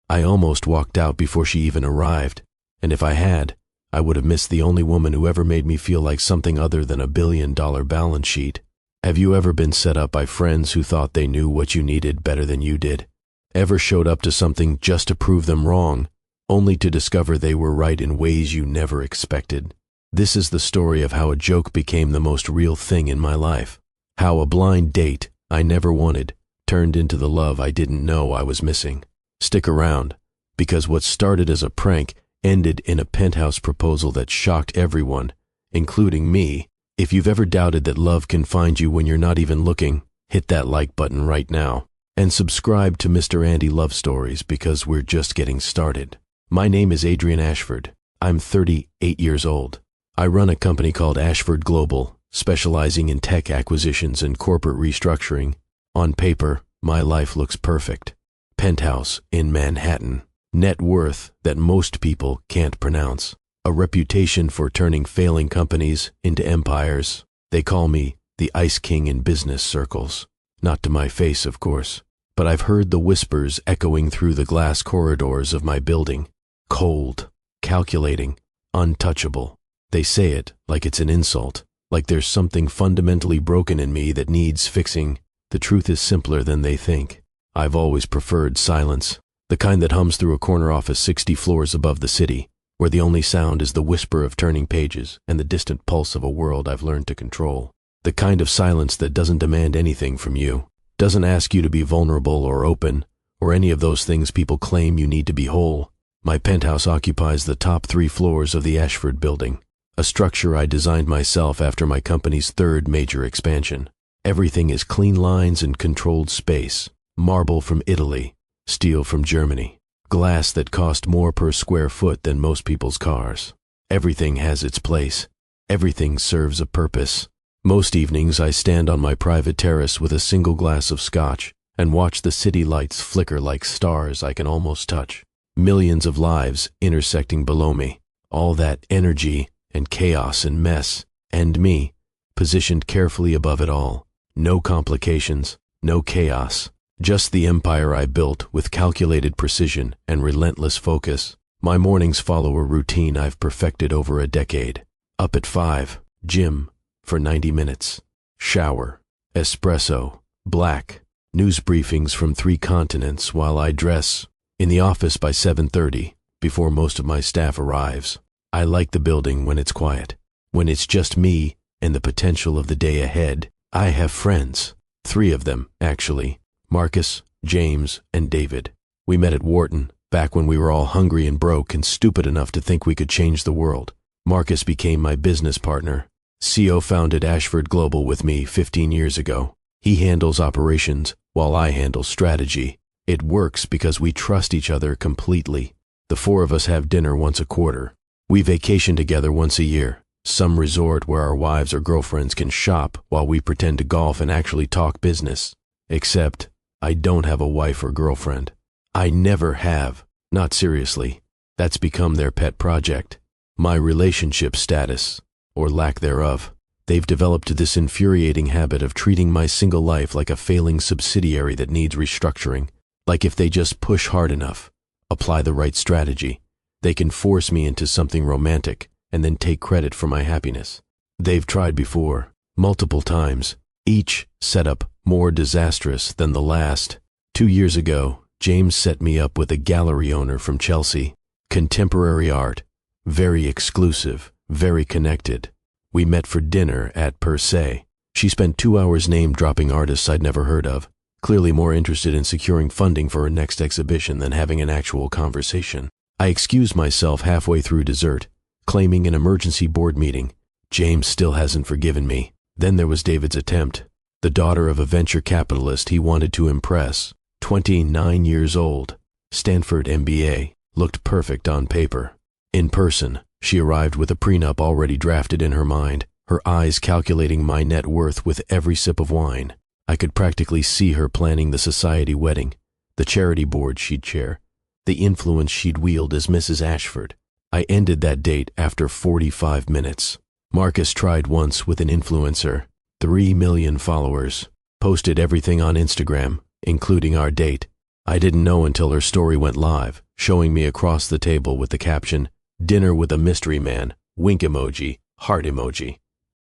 I almost walked out before she even arrived, and if I had, I would have missed the only woman who ever made me feel like something other than a billion-dollar balance sheet. Have you ever been set up by friends who thought they knew what you needed better than you did? Ever showed up to something just to prove them wrong, only to discover they were right in ways you never expected? This is the story of how a joke became the most real thing in my life. How a blind date I never wanted turned into the love I didn't know I was missing. Stick around, because what started as a prank ended in a penthouse proposal that shocked everyone, including me. If you've ever doubted that love can find you when you're not even looking, hit that like button right now. And subscribe to Mr. Andy Love Stories, because we're just getting started. My name is Adrian Ashford. I'm 38 years old. I run a company called Ashford Global, specializing in tech acquisitions and corporate restructuring. On paper, my life looks perfect. Penthouse in Manhattan. Net worth that most people can't pronounce. A reputation for turning failing companies into empires. They call me the Ice King in business circles. Not to my face, of course, but I've heard the whispers echoing through the glass corridors of my building. Cold, calculating, untouchable. They say it like it's an insult, like there's something fundamentally broken in me that needs fixing. The truth is simpler than they think. I've always preferred silence, the kind that hums through a corner office 60 floors above the city, where the only sound is the whisper of turning pages and the distant pulse of a world I've learned to control. The kind of silence that doesn't demand anything from you, doesn't ask you to be vulnerable or open, or any of those things people claim you need to be whole. My penthouse occupies the top 3 floors of the Ashford building, a structure I designed myself after my company's 3rd major expansion. Everything is clean lines and controlled space, marble from Italy, steel from Germany, glass that cost more per square foot than most people's cars. Everything has its place. Everything serves a purpose. Most evenings I stand on my private terrace with a single glass of scotch and watch the city lights flicker like stars I can almost touch. Millions of lives intersecting below me. All that energy and chaos and mess, and me, positioned carefully above it all. No complications, no chaos. Just the empire I built with calculated precision and relentless focus. My mornings follow a routine I've perfected over a decade. Up at 5, gym for 90 minutes. Shower, espresso, black, news briefings from 3 continents while I dress. In the office by 7:30, before most of my staff arrives. I like the building when it's quiet, when it's just me and the potential of the day ahead. I have friends, 3 of them, actually. Marcus, James, and David. We met at Wharton, back when we were all hungry and broke and stupid enough to think we could change the world. Marcus became my business partner. CO founded Ashford Global with me 15 years ago. He handles operations while I handle strategy. It works because we trust each other completely. The 4 of us have dinner once a quarter. We vacation together once a year, some resort where our wives or girlfriends can shop while we pretend to golf and actually talk business. Except, I don't have a wife or girlfriend. I never have, not seriously. That's become their pet project. My relationship status, or lack thereof. They've developed this infuriating habit of treating my single life like a failing subsidiary that needs restructuring. Like if they just push hard enough, apply the right strategy, they can force me into something romantic and then take credit for my happiness. They've tried before, multiple times, each setup more disastrous than the last. 2 years ago, James set me up with a gallery owner from Chelsea. Contemporary art, very exclusive, very connected. We met for dinner at Per Se. She spent 2 hours name-dropping artists I'd never heard of, clearly more interested in securing funding for her next exhibition than having an actual conversation. I excused myself halfway through dessert, claiming an emergency board meeting. James still hasn't forgiven me. Then there was David's attempt. The daughter of a venture capitalist he wanted to impress. 29 years old. Stanford MBA. Looked perfect on paper. In person, she arrived with a prenup already drafted in her mind, her eyes calculating my net worth with every sip of wine. I could practically see her planning the society wedding, the charity board she'd chair, the influence she'd wield as Mrs. Ashford. I ended that date after 45 minutes. Marcus tried once with an influencer, 3 million followers, posted everything on Instagram, including our date. I didn't know until her story went live, showing me across the table with the caption, "Dinner with a mystery man, wink emoji, heart emoji."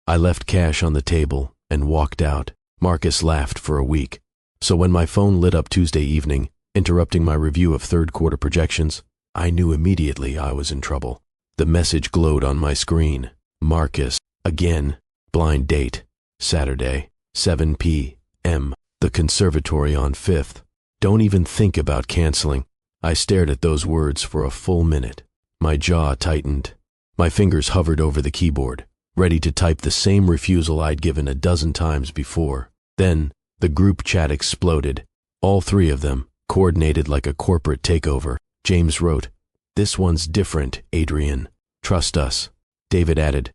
I left cash on the table and walked out. Marcus laughed for a week. So when my phone lit up Tuesday evening, interrupting my review of third quarter projections, I knew immediately I was in trouble. The message glowed on my screen. Marcus, again, blind date, Saturday, 7 p.m., the conservatory on 5th. Don't even think about canceling. I stared at those words for a full minute. My jaw tightened. My fingers hovered over the keyboard, ready to type the same refusal I'd given a dozen times before. Then, the group chat exploded. All three of them, coordinated like a corporate takeover. James wrote, "This one's different, Adrian. Trust us." David added,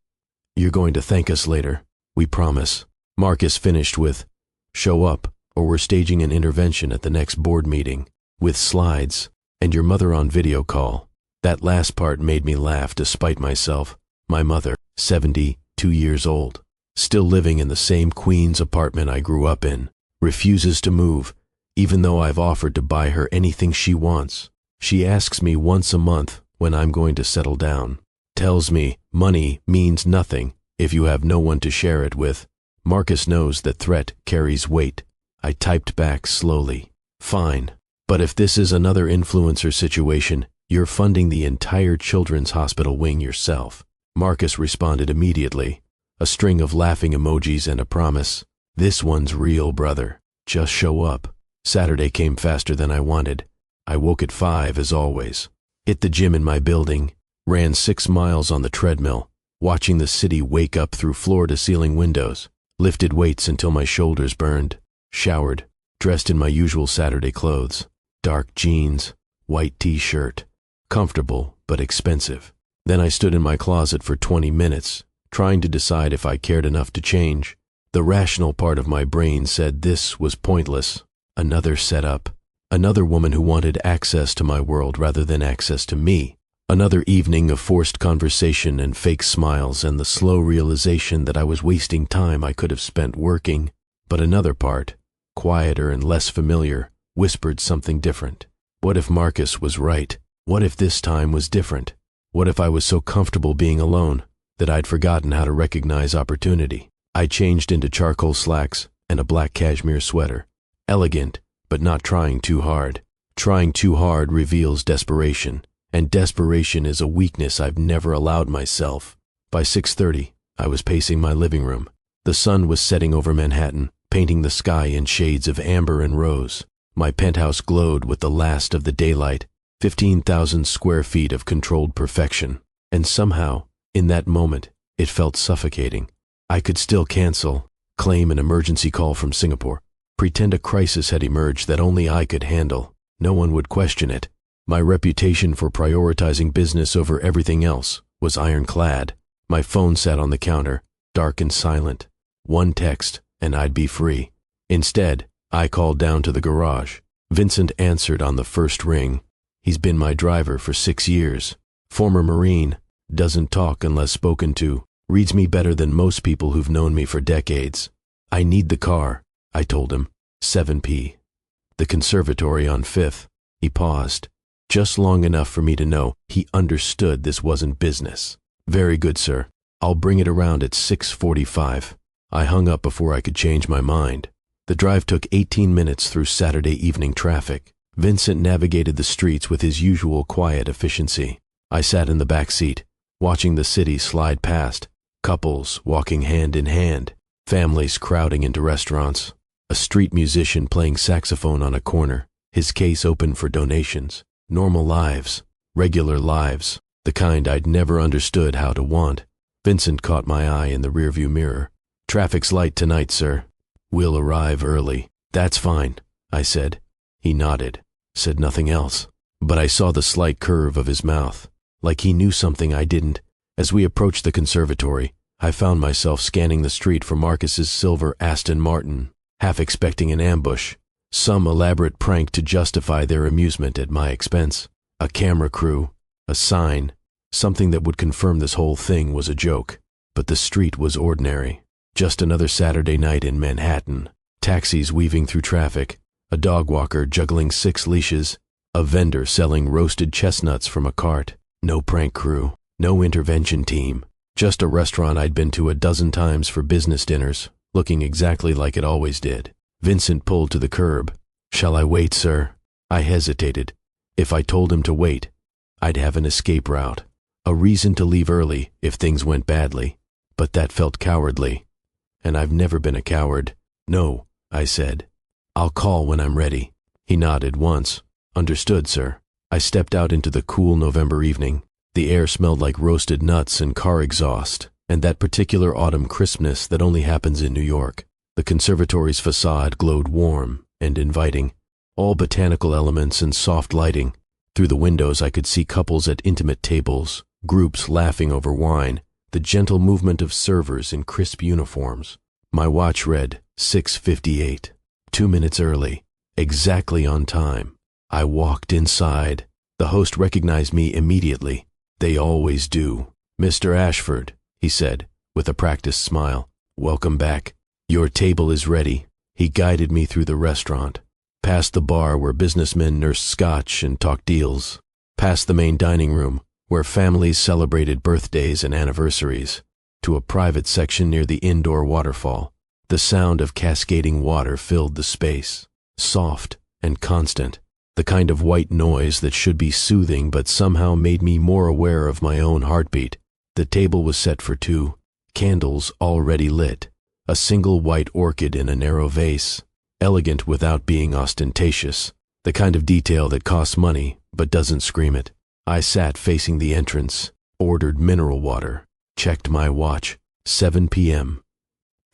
"You're going to thank us later. We promise." Marcus finished with, "Show up, or we're staging an intervention at the next board meeting, with slides, and your mother on video call." That last part made me laugh despite myself. My mother, 72 years old, still living in the same Queens apartment I grew up in, refuses to move, even though I've offered to buy her anything she wants. She asks me once a month when I'm going to settle down. Tells me money means nothing if you have no one to share it with. Marcus knows that threat carries weight. I typed back slowly, "Fine, but if this is another influencer situation, you're funding the entire children's hospital wing yourself." Marcus responded immediately, a string of laughing emojis and a promise. "This one's real, brother. Just show up." Saturday came faster than I wanted. I woke at 5 as always, hit the gym in my building, ran 6 miles on the treadmill, watching the city wake up through floor-to-ceiling windows, lifted weights until my shoulders burned, showered, dressed in my usual Saturday clothes, dark jeans, white t-shirt, comfortable but expensive. Then I stood in my closet for 20 minutes, trying to decide if I cared enough to change. The rational part of my brain said this was pointless. Another setup. Another woman who wanted access to my world rather than access to me. Another evening of forced conversation and fake smiles and the slow realization that I was wasting time I could have spent working. But another part, quieter and less familiar, whispered something different. What if Marcus was right? What if this time was different? What if I was so comfortable being alone that I'd forgotten how to recognize opportunity? I changed into charcoal slacks and a black cashmere sweater. Elegant, but not trying too hard. Trying too hard reveals desperation, and desperation is a weakness I've never allowed myself. By 6:30, I was pacing my living room. The sun was setting over Manhattan, painting the sky in shades of amber and rose. My penthouse glowed with the last of the daylight, 15,000 square feet of controlled perfection. And somehow, in that moment, it felt suffocating. I could still cancel, claim an emergency call from Singapore, pretend a crisis had emerged that only I could handle. No one would question it. My reputation for prioritizing business over everything else was ironclad. My phone sat on the counter, dark and silent. One text, and I'd be free. Instead, I called down to the garage. Vincent answered on the first ring. He's been my driver for 6 years. Former Marine, doesn't talk unless spoken to, reads me better than most people who've known me for decades. "I need the car," I told him. 7 p. The conservatory on 5th. He paused, just long enough for me to know he understood this wasn't business. "Very good, sir. I'll bring it around at 6:45. I hung up before I could change my mind. The drive took 18 minutes through Saturday evening traffic. Vincent navigated the streets with his usual quiet efficiency. I sat in the back seat, watching the city slide past, couples walking hand in hand, families crowding into restaurants, a street musician playing saxophone on a corner, his case open for donations. Normal lives, regular lives, the kind I'd never understood how to want. Vincent caught my eye in the rearview mirror. "Traffic's light tonight, sir. We'll arrive early." "That's fine," I said. He nodded, said nothing else, but I saw the slight curve of his mouth, like he knew something I didn't. As we approached the conservatory, I found myself scanning the street for Marcus's silver Aston Martin, half expecting an ambush, some elaborate prank to justify their amusement at my expense, a camera crew, a sign, something that would confirm this whole thing was a joke. But the street was ordinary, just another Saturday night in Manhattan, taxis weaving through traffic, a dog walker juggling 6 leashes, a vendor selling roasted chestnuts from a cart. No prank crew, no intervention team, just a restaurant I'd been to a dozen times for business dinners, looking exactly like it always did. Vincent pulled to the curb. "Shall I wait, sir?" I hesitated. If I told him to wait, I'd have an escape route, a reason to leave early if things went badly, but that felt cowardly, and I've never been a coward. "No," I said. "I'll call when I'm ready." He nodded once. "Understood, sir." I stepped out into the cool November evening. The air smelled like roasted nuts and car exhaust, and that particular autumn crispness that only happens in New York. The conservatory's facade glowed warm and inviting, all botanical elements and soft lighting. Through the windows I could see couples at intimate tables, groups laughing over wine, the gentle movement of servers in crisp uniforms. My watch read 6:58, 2 minutes early, exactly on time. I walked inside. The host recognized me immediately. They always do. "Mr. Ashford," he said, with a practiced smile. "Welcome back. Your table is ready." He guided me through the restaurant, past the bar where businessmen nursed scotch and talked deals, past the main dining room where families celebrated birthdays and anniversaries, to a private section near the indoor waterfall. The sound of cascading water filled the space, soft and constant, the kind of white noise that should be soothing but somehow made me more aware of my own heartbeat. The table was set for 2, candles already lit, a single white orchid in a narrow vase, elegant without being ostentatious, the kind of detail that costs money but doesn't scream it. I sat facing the entrance, ordered mineral water, checked my watch, 7 p.m.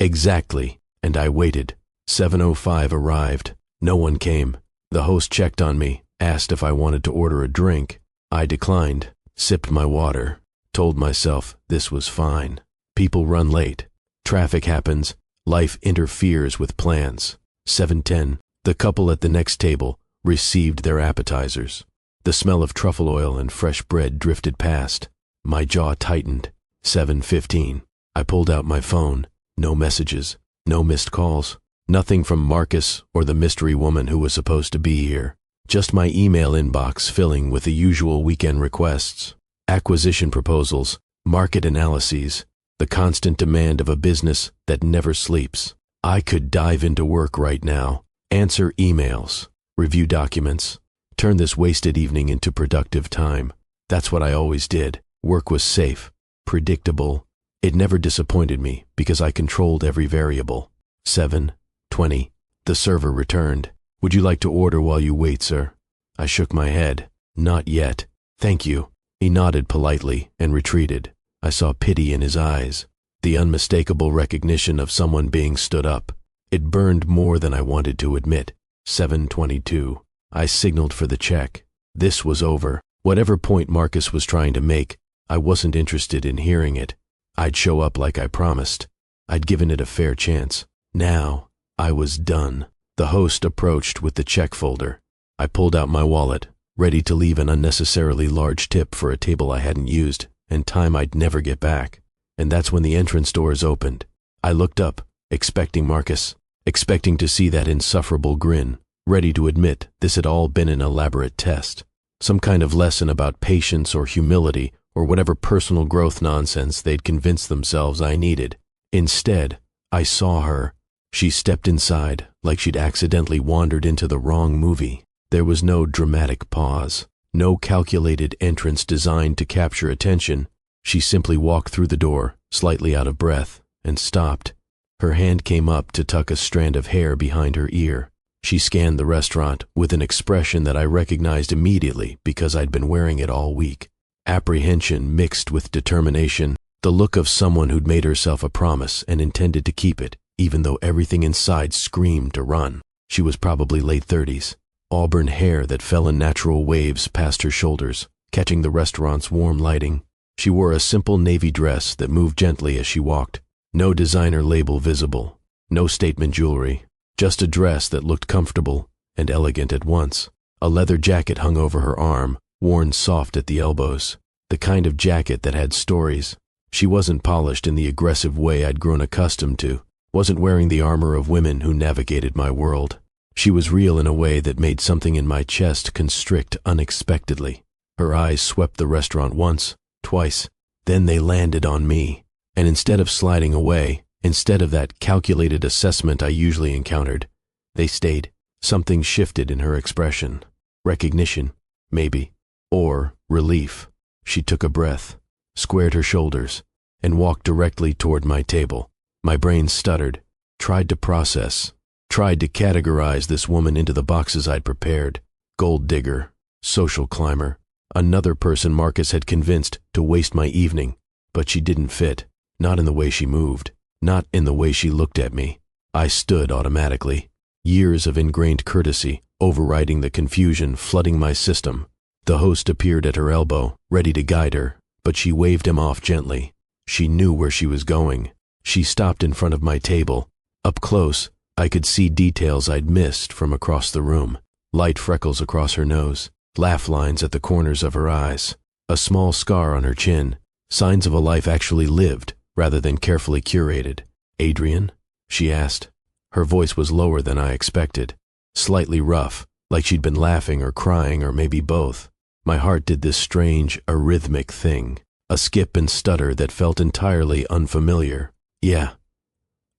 Exactly, and I waited. 7:05 arrived. No one came. The host checked on me, asked if I wanted to order a drink. I declined, sipped my water, told myself this was fine. People run late. Traffic happens. Life interferes with plans. 7:10. The couple at the next table received their appetizers. The smell of truffle oil and fresh bread drifted past. My jaw tightened. 7:15. I pulled out my phone. No messages, no missed calls. Nothing from Marcus or the mystery woman who was supposed to be here. Just my email inbox filling with the usual weekend requests, acquisition proposals, market analyses, the constant demand of a business that never sleeps. I could dive into work right now, answer emails, review documents, turn this wasted evening into productive time. That's what I always did. Work was safe, predictable. It never disappointed me because I controlled every variable. 7:20. The server returned. "Would you like to order while you wait, sir?" I shook my head. "Not yet. Thank you." He nodded politely and retreated. I saw pity in his eyes, the unmistakable recognition of someone being stood up. It burned more than I wanted to admit. 7:22. I signaled for the check. This was over. Whatever point Marcus was trying to make, I wasn't interested in hearing it. I'd show up like I promised. I'd given it a fair chance. Now, I was done. The host approached with the check folder. I pulled out my wallet, ready to leave an unnecessarily large tip for a table I hadn't used and time I'd never get back. And that's when the entrance doors opened. I looked up, expecting Marcus, expecting to see that insufferable grin, ready to admit this had all been an elaborate test, some kind of lesson about patience or humility or whatever personal growth nonsense they'd convinced themselves I needed. Instead, I saw her. She stepped inside like she'd accidentally wandered into the wrong movie. There was no dramatic pause, no calculated entrance designed to capture attention. She simply walked through the door, slightly out of breath, and stopped. Her hand came up to tuck a strand of hair behind her ear. She scanned the restaurant with an expression that I recognized immediately because I'd been wearing it all week. Apprehension mixed with determination, the look of someone who'd made herself a promise and intended to keep it, even though everything inside screamed to run. She was probably late 30s, auburn hair that fell in natural waves past her shoulders, catching the restaurant's warm lighting. She wore a simple navy dress that moved gently as she walked. No designer label visible, no statement jewelry, just a dress that looked comfortable and elegant at once. A leather jacket hung over her arm, worn soft at the elbows, the kind of jacket that had stories. She wasn't polished in the aggressive way I'd grown accustomed to, wasn't wearing the armor of women who navigated my world. She was real in a way that made something in my chest constrict unexpectedly. Her eyes swept the restaurant once, twice, then they landed on me. And instead of sliding away, instead of that calculated assessment I usually encountered, they stayed. Something shifted in her expression. Recognition, maybe, or relief. She took a breath, squared her shoulders, and walked directly toward my table. My brain stuttered, tried to process, tried to categorize this woman into the boxes I'd prepared. Gold digger, social climber, another person Marcus had convinced to waste my evening. But she didn't fit, not in the way she moved, not in the way she looked at me. I stood automatically, years of ingrained courtesy overriding the confusion flooding my system. The host appeared at her elbow, ready to guide her, but she waved him off gently. She knew where she was going. She stopped in front of my table. Up close, I could see details I'd missed from across the room. Light freckles across her nose, laugh lines at the corners of her eyes, a small scar on her chin, signs of a life actually lived rather than carefully curated. "Adrian?" she asked. Her voice was lower than I expected, slightly rough, like she'd been laughing or crying or maybe both. My heart did this strange, arrhythmic thing, a skip and stutter that felt entirely unfamiliar. "Yeah."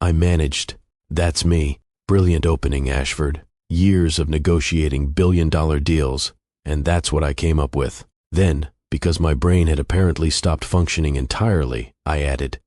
I managed. "That's me. Brilliant opening, Ashford. Years of negotiating billion-dollar deals, and that's what I came up with." Then, because my brain had apparently stopped functioning entirely, I added,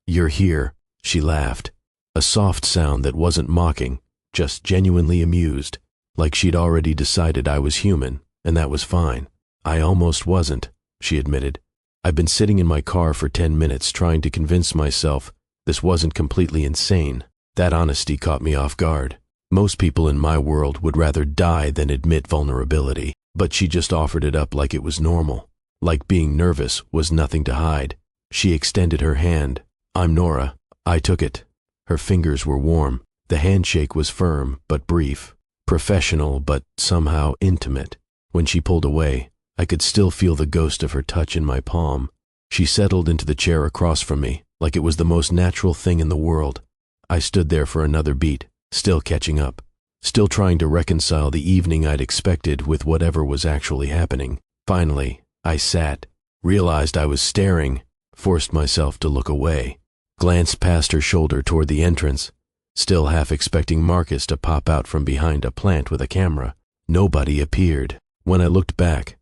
"You're here." She laughed, a soft sound that wasn't mocking, just genuinely amused, like she'd already decided I was human, and that was fine. "I almost wasn't," she admitted. "I've been sitting in my car for 10 minutes trying to convince myself this wasn't completely insane." That honesty caught me off guard. Most people in my world would rather die than admit vulnerability, but she just offered it up like it was normal, like being nervous was nothing to hide. She extended her hand. "I'm Nora." I took it. Her fingers were warm. The handshake was firm but brief, professional but somehow intimate. When she pulled away, I could still feel the ghost of her touch in my palm. She settled into the chair across from me, like it was the most natural thing in the world. I stood there for another beat, still catching up, still trying to reconcile the evening I'd expected with whatever was actually happening. Finally, I sat, realized I was staring, forced myself to look away, glanced past her shoulder toward the entrance, still half expecting Marcus to pop out from behind a plant with a camera. Nobody appeared. When I looked back,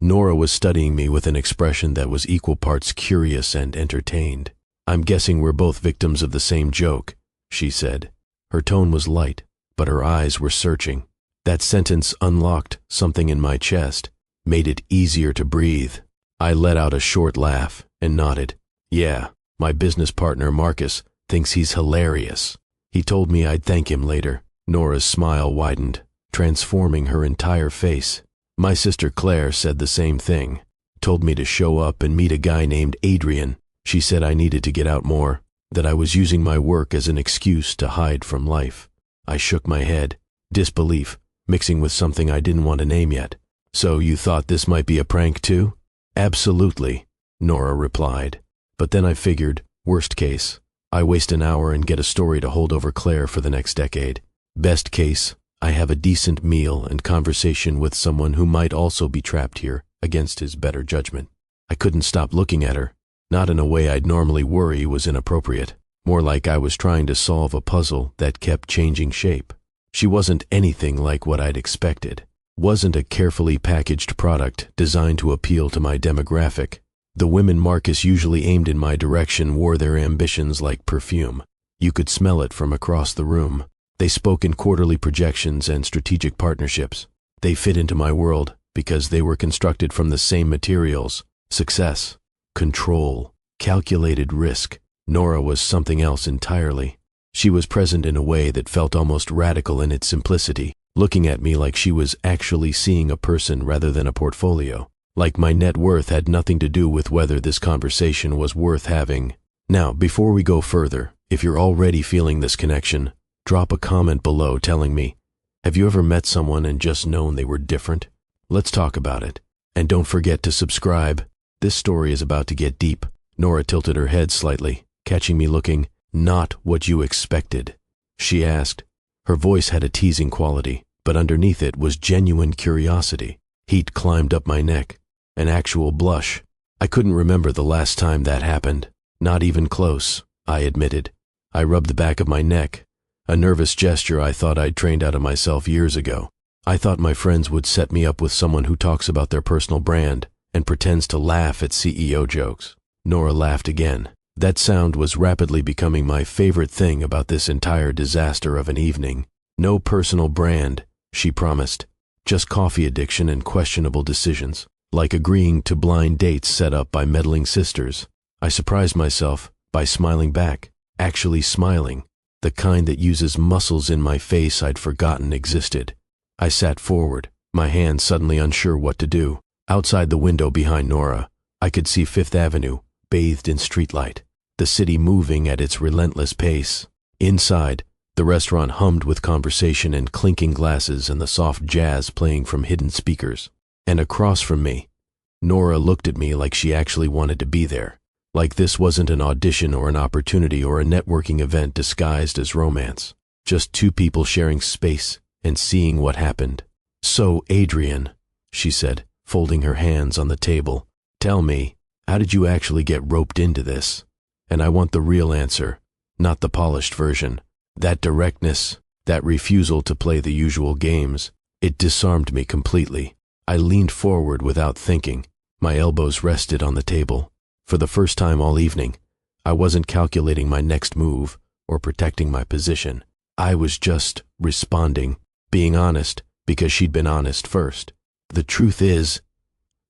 Nora was studying me with an expression that was equal parts curious and entertained. "I'm guessing we're both victims of the same joke," she said. Her tone was light, but her eyes were searching. That sentence unlocked something in my chest, made it easier to breathe. I let out a short laugh and nodded. "Yeah, my business partner Marcus thinks he's hilarious. He told me I'd thank him later." Nora's smile widened, transforming her entire face. "My sister Claire said the same thing. Told me to show up and meet a guy named Adrian. She said I needed to get out more, that I was using my work as an excuse to hide from life." I shook my head, disbelief mixing with something I didn't want to name yet. "So you thought this might be a prank too?" "Absolutely," Nora replied. But then I figured, worst case, I waste an hour and get a story to hold over Claire for the next decade. Best case, I have a decent meal and conversation with someone who might also be trapped here against his better judgment. I couldn't stop looking at her, not in a way I'd normally worry was inappropriate, more like I was trying to solve a puzzle that kept changing shape. She wasn't anything like what I'd expected, wasn't a carefully packaged product designed to appeal to my demographic. The women Marcus usually aimed in my direction wore their ambitions like perfume. You could smell it from across the room. They spoke in quarterly projections and strategic partnerships. They fit into my world because they were constructed from the same materials: success, control, calculated risk. Nora was something else entirely. She was present in a way that felt almost radical in its simplicity, looking at me like she was actually seeing a person rather than a portfolio, like my net worth had nothing to do with whether this conversation was worth having. Now, before we go further, if you're already feeling this connection, drop a comment below telling me, have you ever met someone and just known they were different? Let's talk about it. And don't forget to subscribe. This story is about to get deep. Nora tilted her head slightly, catching me looking, "Not what you expected," she asked. Her voice had a teasing quality, but underneath it was genuine curiosity. Heat climbed up my neck, an actual blush. I couldn't remember the last time that happened. Not even close, I admitted. I rubbed the back of my neck, a nervous gesture I thought I'd trained out of myself years ago. I thought my friends would set me up with someone who talks about their personal brand and pretends to laugh at CEO jokes. Nora laughed again. That sound was rapidly becoming my favorite thing about this entire disaster of an evening. No personal brand, she promised. Just coffee addiction and questionable decisions, like agreeing to blind dates set up by meddling sisters. I surprised myself by smiling back, actually smiling, the kind that uses muscles in my face I'd forgotten existed. I sat forward, my hand suddenly unsure what to do. Outside the window behind Nora, I could see Fifth Avenue, bathed in streetlight, the city moving at its relentless pace. Inside, the restaurant hummed with conversation and clinking glasses and the soft jazz playing from hidden speakers. And across from me, Nora looked at me like she actually wanted to be there, like this wasn't an audition or an opportunity or a networking event disguised as romance. Just two people sharing space and seeing what happened. "So, Adrian," she said, folding her hands on the table, "tell me, how did you actually get roped into this? And I want the real answer, not the polished version." That directness, that refusal to play the usual games, it disarmed me completely. I leaned forward without thinking. My elbows rested on the table. For the first time all evening, I wasn't calculating my next move or protecting my position. I was just responding, being honest because she'd been honest first. "The truth is,"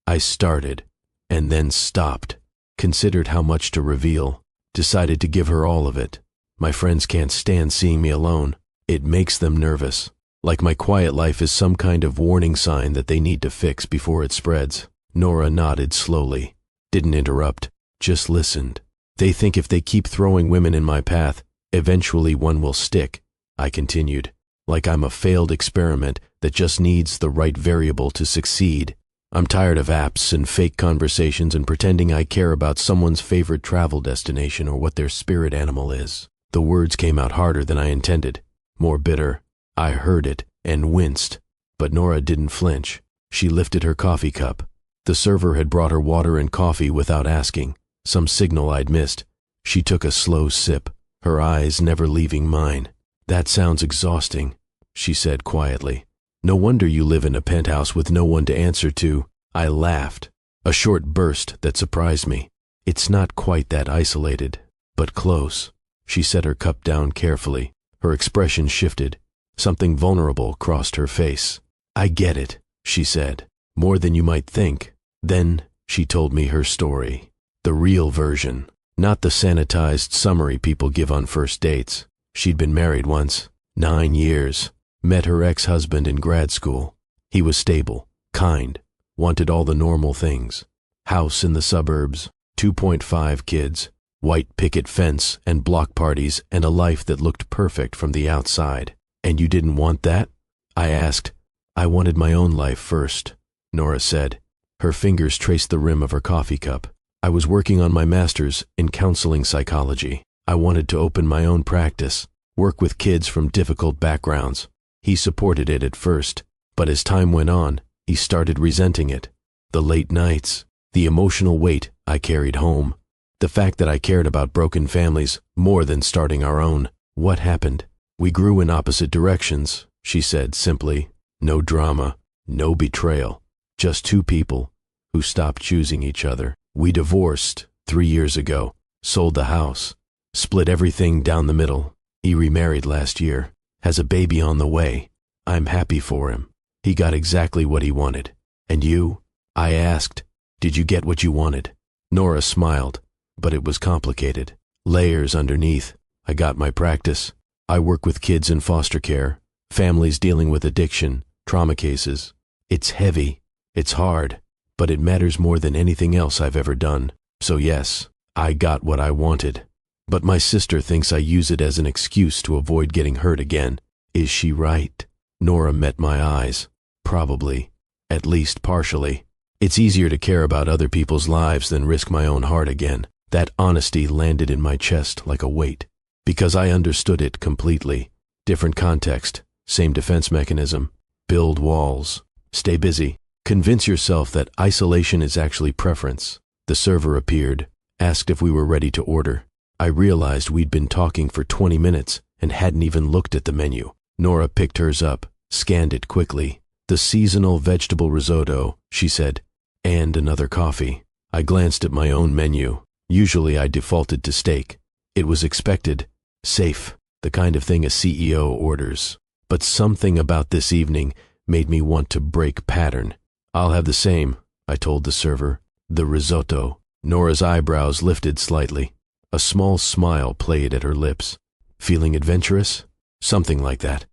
I started, and then stopped, considered how much to reveal, decided to give her all of it. My friends can't stand seeing me alone. It makes them nervous, like my quiet life is some kind of warning sign that they need to fix before it spreads. Nora nodded slowly, didn't interrupt, just listened. "They think if they keep throwing women in my path, eventually one will stick," I continued, like I'm a failed experiment that just needs the right variable to succeed. "I'm tired of apps and fake conversations and pretending I care about someone's favorite travel destination or what their spirit animal is." The words came out harder than I intended, more bitter. I heard it and winced, but Nora didn't flinch. She lifted her coffee cup. The server had brought her water and coffee without asking, some signal I'd missed. She took a slow sip, her eyes never leaving mine. "That sounds exhausting," she said quietly. "No wonder you live in a penthouse with no one to answer to." I laughed, a short burst that surprised me. "It's not quite that isolated, but close." She set her cup down carefully. Her expression shifted. Something vulnerable crossed her face. "I get it," she said, "more than you might think." Then she told me her story. The real version, not the sanitized summary people give on first dates. She'd been married once, 9 years, met her ex-husband in grad school. He was stable, kind, wanted all the normal things. House in the suburbs, 2.5 kids, white picket fence and block parties and a life that looked perfect from the outside. "And you didn't want that?" I asked. "I wanted my own life first," Nora said. Her fingers traced the rim of her coffee cup. "I was working on my master's in counseling psychology. I wanted to open my own practice, work with kids from difficult backgrounds." He supported it at first, but as time went on, he started resenting it. The late nights, the emotional weight I carried home, the fact that I cared about broken families more than starting our own. "What happened?" "We grew in opposite directions," she said simply. "No drama, no betrayal, just two people who stopped choosing each other. We divorced 3 years ago, sold the house, split everything down the middle. He remarried last year, has a baby on the way. I'm happy for him. He got exactly what he wanted. And you?" I asked. "Did you get what you wanted?" Nora smiled, but it was complicated. Layers underneath. I got my practice. I work with kids in foster care, families dealing with addiction, trauma cases. It's heavy, it's hard, but it matters more than anything else I've ever done. So yes, I got what I wanted. But my sister thinks I use it as an excuse to avoid getting hurt again. Is she right? Nora met my eyes. Probably. At least partially. It's easier to care about other people's lives than risk my own heart again. That honesty landed in my chest like a weight, because I understood it completely. Different context, same defense mechanism. Build walls. Stay busy. Convince yourself that isolation is actually preference. The server appeared, asked if we were ready to order. I realized we'd been talking for 20 minutes and hadn't even looked at the menu. Nora picked hers up, scanned it quickly. The seasonal vegetable risotto, she said, and another coffee. I glanced at my own menu. Usually I defaulted to steak. It was expected, safe, the kind of thing a CEO orders. But something about this evening made me want to break pattern. I'll have the same, I told the server. The risotto. Nora's eyebrows lifted slightly. A small smile played at her lips. Feeling adventurous? Something like that,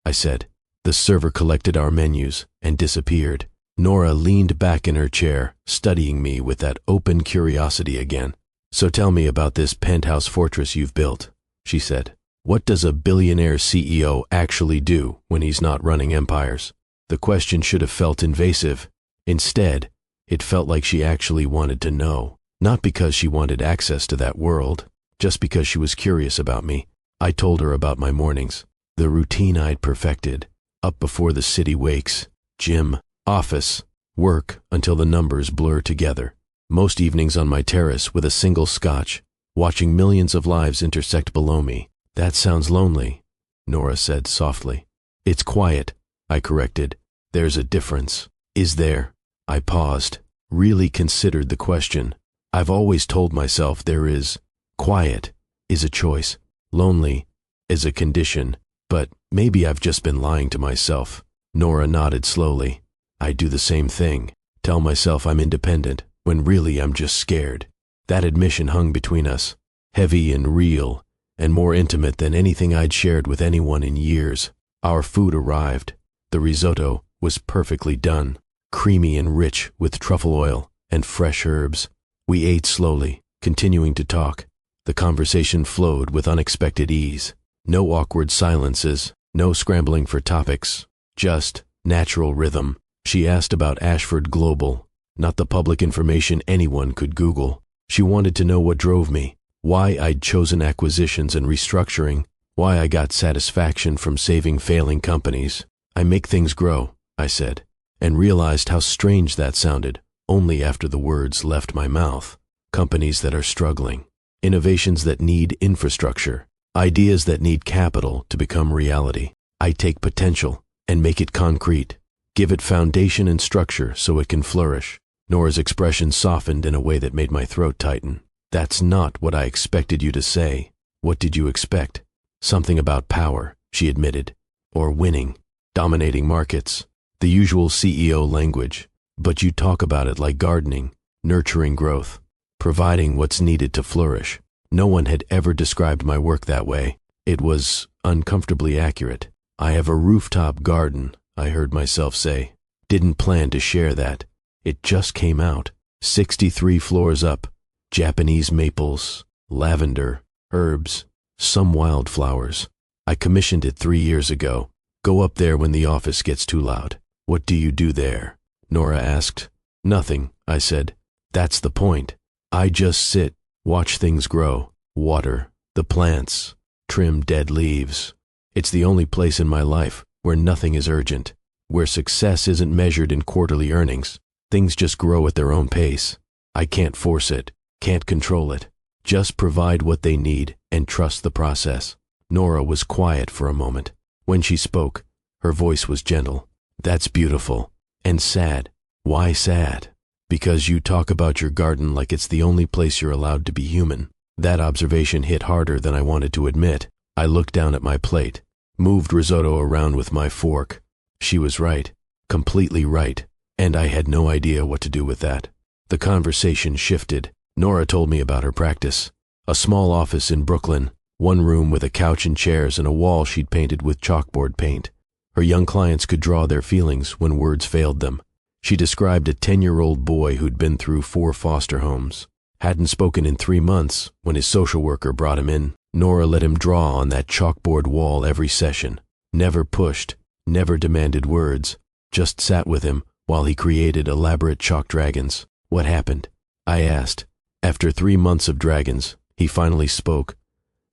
I said. The server collected our menus and disappeared. Nora leaned back in her chair, studying me with that open curiosity again. So tell me about this penthouse fortress you've built, she said. What does a billionaire CEO actually do when he's not running empires? The question should have felt invasive. Instead, it felt like she actually wanted to know. Not because she wanted access to that world, just because she was curious about me. I told her about my mornings, the routine I'd perfected, up before the city wakes, gym, office, work until the numbers blur together. Most evenings on my terrace with a single scotch, watching millions of lives intersect below me. That sounds lonely, Nora said softly. It's quiet, I corrected. There's a difference. Is there? I paused, really considered the question. I've always told myself there is. Quiet is a choice. Lonely is a condition. But maybe I've just been lying to myself. Nora nodded slowly. I do the same thing. Tell myself I'm independent, when really I'm just scared. That admission hung between us, heavy and real, and more intimate than anything I'd shared with anyone in years. Our food arrived. The risotto was perfectly done, creamy and rich with truffle oil and fresh herbs. We ate slowly, continuing to talk. The conversation flowed with unexpected ease. No awkward silences, no scrambling for topics, just natural rhythm. She asked about Ashford Global, not the public information anyone could Google. She wanted to know what drove me, why I'd chosen acquisitions and restructuring, why I got satisfaction from saving failing companies. I make things grow, I said, and realized how strange that sounded only after the words left my mouth. Companies that are struggling, innovations that need infrastructure, ideas that need capital to become reality. I take potential and make it concrete, give it foundation and structure so it can flourish. Nora's expression softened in a way that made my throat tighten. That's not what I expected you to say. What did you expect? Something about power, she admitted, or winning, dominating markets, the usual CEO language. But you talk about it like gardening, nurturing growth, providing what's needed to flourish. No one had ever described my work that way. It was uncomfortably accurate. I have a rooftop garden, I heard myself say. Didn't plan to share that. It just came out. 63 floors up. Japanese maples, lavender, herbs, some wildflowers. I commissioned it 3 years ago. Go up there when the office gets too loud. What do you do there? Nora asked. Nothing, I said. That's the point. I just sit, watch things grow, water the plants, trim dead leaves. It's the only place in my life where nothing is urgent, where success isn't measured in quarterly earnings. Things just grow at their own pace. I can't force it, can't control it. Just provide what they need and trust the process. Nora was quiet for a moment. When she spoke, her voice was gentle. That's beautiful. And sad. Why sad? Because you talk about your garden like it's the only place you're allowed to be human. That observation hit harder than I wanted to admit. I looked down at my plate, moved risotto around with my fork. She was right, completely right, and I had no idea what to do with that. The conversation shifted. Nora told me about her practice. A small office in Brooklyn, one room with a couch and chairs and a wall she'd painted with chalkboard paint. Her young clients could draw their feelings when words failed them. She described a 10-year-old boy who'd been through 4 foster homes. Hadn't spoken in 3 months when his social worker brought him in. Nora let him draw on that chalkboard wall every session. Never pushed, never demanded words, just sat with him while he created elaborate chalk dragons. What happened? I asked. After 3 months of dragons, he finally spoke.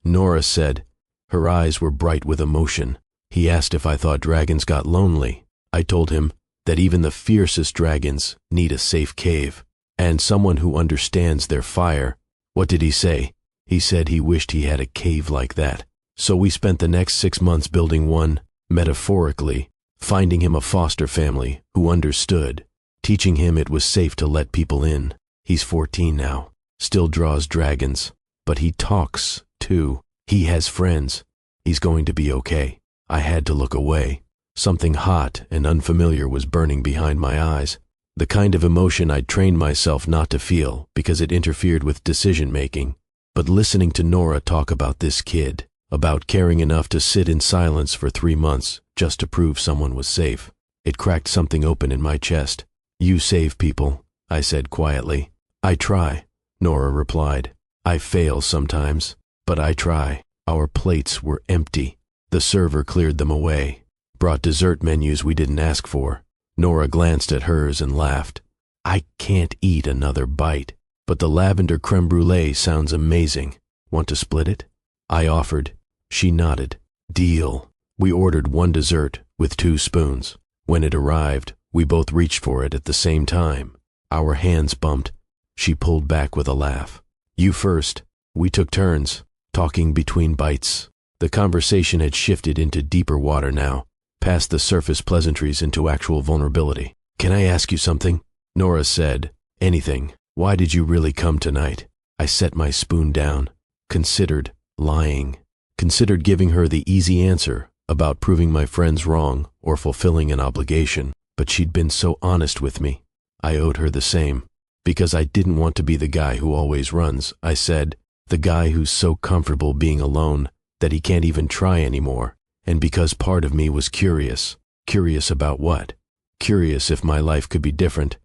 Nora said, Her eyes were bright with emotion. He asked if I thought dragons got lonely. I told him that even the fiercest dragons need a safe cave, and someone who understands their fire. What did he say? He said he wished he had a cave like that. So we spent the next 6 months building one, metaphorically, finding him a foster family who understood, teaching him it was safe to let people in. He's 14 now, still draws dragons, but he talks, too. He has friends. He's going to be okay. I had to look away. Something hot and unfamiliar was burning behind my eyes, the kind of emotion I'd trained myself not to feel because it interfered with decision-making. But listening to Nora talk about this kid, about caring enough to sit in silence for 3 months just to prove someone was safe, it cracked something open in my chest. You save people, I said quietly. I try, Nora replied. I fail sometimes, but I try. Our plates were empty. The server cleared them away, brought dessert menus we didn't ask for. Nora glanced at hers and laughed. I can't eat another bite, but the lavender creme brulee sounds amazing. Want to split it? I offered. She nodded. Deal. We ordered one dessert with 2 spoons. When it arrived, we both reached for it at the same time. Our hands bumped. She pulled back with a laugh. You first. We took turns, talking between bites. The conversation had shifted into deeper water now, past the surface pleasantries into actual vulnerability. Can I ask you something? Nora said. Anything. Why did you really come tonight? I set my spoon down, considered lying, considered giving her the easy answer about proving my friends wrong or fulfilling an obligation, but she'd been so honest with me. I owed her the same. Because I didn't want to be the guy who always runs, I said, the guy who's so comfortable being alone that he can't even try anymore, and because part of me was curious. Curious about what? Curious if my life could be different,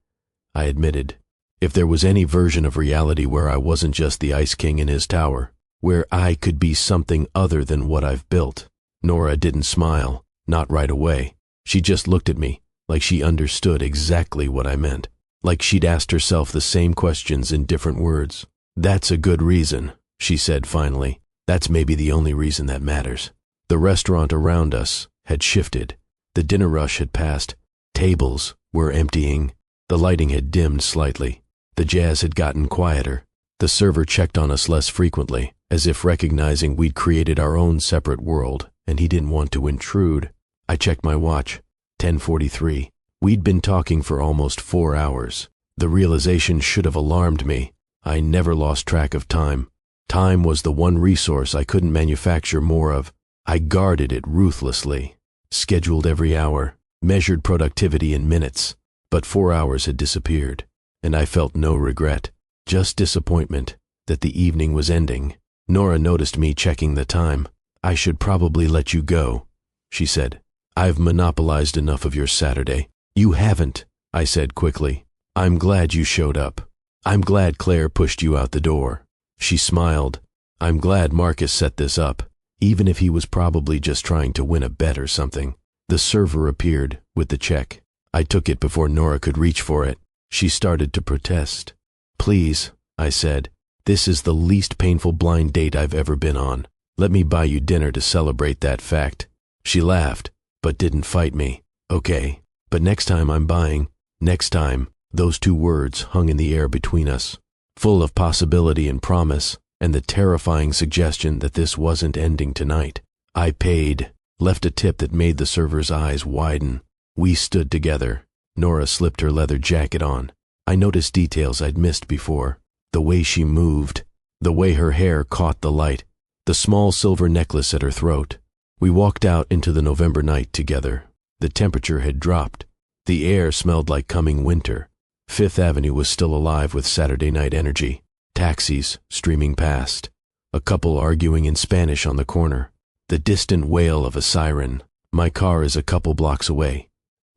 I admitted. If there was any version of reality where I wasn't just the Ice King in his tower, where I could be something other than what I've built. Nora didn't smile, not right away. She just looked at me, like she understood exactly what I meant, like she'd asked herself the same questions in different words. That's a good reason, she said finally. That's maybe the only reason that matters. The restaurant around us had shifted. The dinner rush had passed. Tables were emptying. The lighting had dimmed slightly. The jazz had gotten quieter. The server checked on us less frequently, as if recognizing we'd created our own separate world, and he didn't want to intrude. I checked my watch. 10:43. We'd been talking for almost 4 hours. The realization should have alarmed me. I never lost track of time. Time was the one resource I couldn't manufacture more of. I guarded it ruthlessly, scheduled every hour, measured productivity in minutes. But 4 hours had disappeared, and I felt no regret, just disappointment that the evening was ending. Nora noticed me checking the time. I should probably let you go, she said. I've monopolized enough of your Saturday. You haven't, I said quickly. I'm glad you showed up. I'm glad Claire pushed you out the door. She smiled. I'm glad Marcus set this up, even if he was probably just trying to win a bet or something. The server appeared with the check. I took it before Nora could reach for it. She started to protest. Please, I said, this is the least painful blind date I've ever been on. Let me buy you dinner to celebrate that fact. She laughed, but didn't fight me. Okay, but next time I'm buying. Next time. Those 2 words hung in the air between us, full of possibility and promise, and the terrifying suggestion that this wasn't ending tonight. I paid, left a tip that made the server's eyes widen. We stood together. Nora slipped her leather jacket on. I noticed details I'd missed before. The way she moved, the way her hair caught the light, the small silver necklace at her throat. We walked out into the November night together. The temperature had dropped. The air smelled like coming winter. Fifth Avenue was still alive with Saturday night energy. Taxis streaming past. A couple arguing in Spanish on the corner. The distant wail of a siren. My car is a couple blocks away.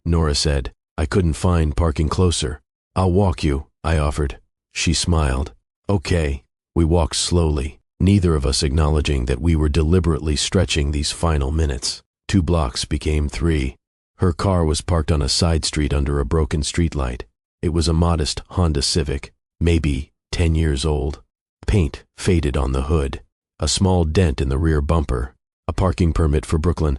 Nora said. I couldn't find parking closer. I'll walk you, I offered. She smiled. Okay. We walked slowly, neither of us acknowledging that we were deliberately stretching these final minutes. 2 blocks became 3. Her car was parked on a side street under a broken streetlight. It was a modest Honda Civic, maybe 10 years old. Paint faded on the hood, a small dent in the rear bumper, a parking permit for Brooklyn,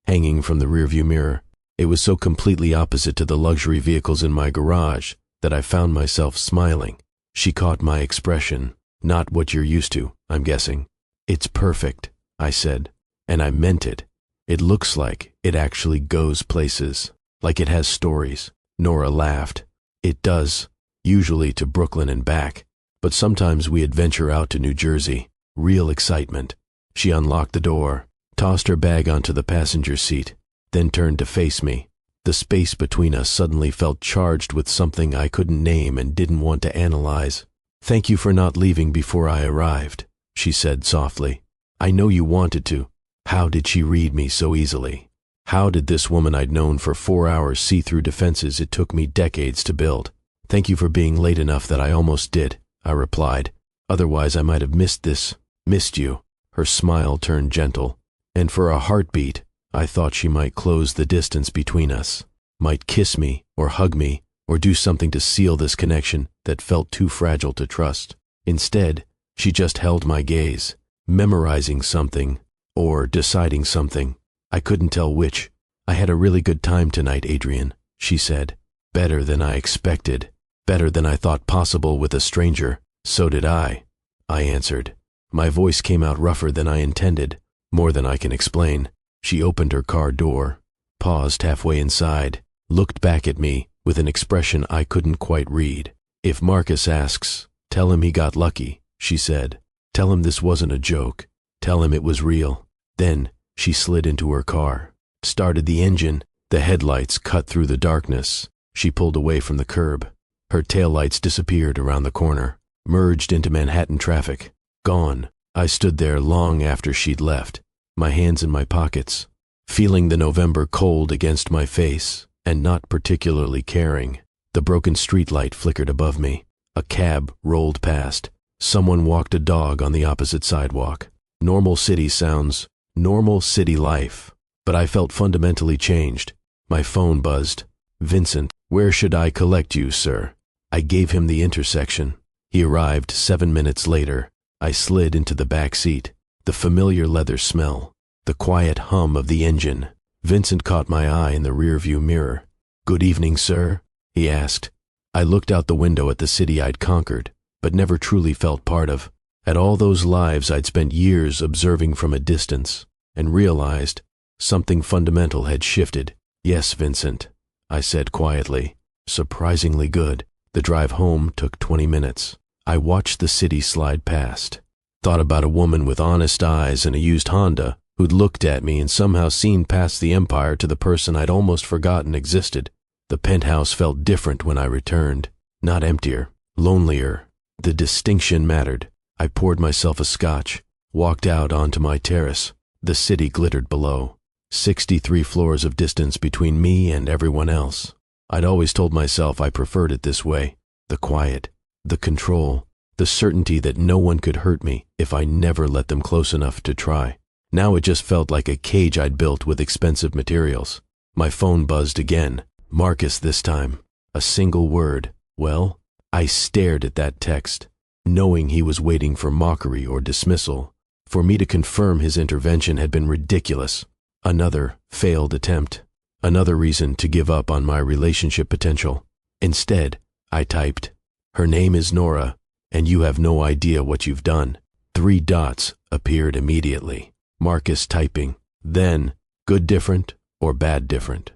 hanging from the rearview mirror. It was so completely opposite to the luxury vehicles in my garage that I found myself smiling. She caught my expression. Not what you're used to, I'm guessing. It's perfect, I said, and I meant it. It looks like it actually goes places, like it has stories. Nora laughed. It does, usually to Brooklyn and back, but sometimes we adventure out to New Jersey. Real excitement. She unlocked the door, tossed her bag onto the passenger seat, then turned to face me. The space between us suddenly felt charged with something I couldn't name and didn't want to analyze. "Thank you for not leaving before I arrived," she said softly. "I know you wanted to." How did she read me so easily? How did this woman I'd known for 4 hours see through defenses it took me decades to build? "Thank you for being late enough that I almost did," I replied. "Otherwise I might have missed you." Her smile turned gentle, and for a heartbeat, I thought she might close the distance between us, might kiss me or hug me or do something to seal this connection that felt too fragile to trust. Instead, she just held my gaze, memorizing something or deciding something. I couldn't tell which. "I had a really good time tonight, Adrian," she said. "Better than I expected. Better than I thought possible with a stranger." "So did I answered. My voice came out rougher than I intended, more than I can explain. She opened her car door, paused halfway inside, looked back at me with an expression I couldn't quite read. "If Marcus asks, tell him he got lucky," she said. "Tell him this wasn't a joke. Tell him it was real." Then she slid into her car, started the engine. The headlights cut through the darkness. She pulled away from the curb. Her taillights disappeared around the corner, merged into Manhattan traffic. Gone. I stood there long after she'd left, my hands in my pockets, feeling the November cold against my face and not particularly caring. The broken streetlight flickered above me. A cab rolled past. Someone walked a dog on the opposite sidewalk. Normal city sounds, normal city life. But I felt fundamentally changed. My phone buzzed. "Vincent, where should I collect you, sir?" I gave him the intersection. He arrived 7 minutes later. I slid into the back seat. The familiar leather smell, the quiet hum of the engine. Vincent caught my eye in the rearview mirror. "Good evening, sir," he asked. I looked out the window at the city I'd conquered, but never truly felt part of, at all those lives I'd spent years observing from a distance, and realized something fundamental had shifted. "Yes, Vincent," I said quietly. "Surprisingly good." The drive home took 20 minutes. I watched the city slide past, thought about a woman with honest eyes and a used Honda who'd looked at me and somehow seen past the empire to the person I'd almost forgotten existed. The penthouse felt different when I returned, not emptier, lonelier. The distinction mattered. I poured myself a scotch, walked out onto my terrace. The city glittered below. 63 floors of distance between me and everyone else. I'd always told myself I preferred it this way. The quiet, the control, the certainty that no one could hurt me if I never let them close enough to try. Now it just felt like a cage I'd built with expensive materials. My phone buzzed again. Marcus this time. A single word. "Well?" I stared at that text, knowing he was waiting for mockery or dismissal. For me to confirm his intervention had been ridiculous. Another failed attempt. Another reason to give up on my relationship potential. Instead, I typed, "Her name is Nora, and you have no idea what you've done." 3 dots appeared immediately. Marcus typing. Then, good different or bad different.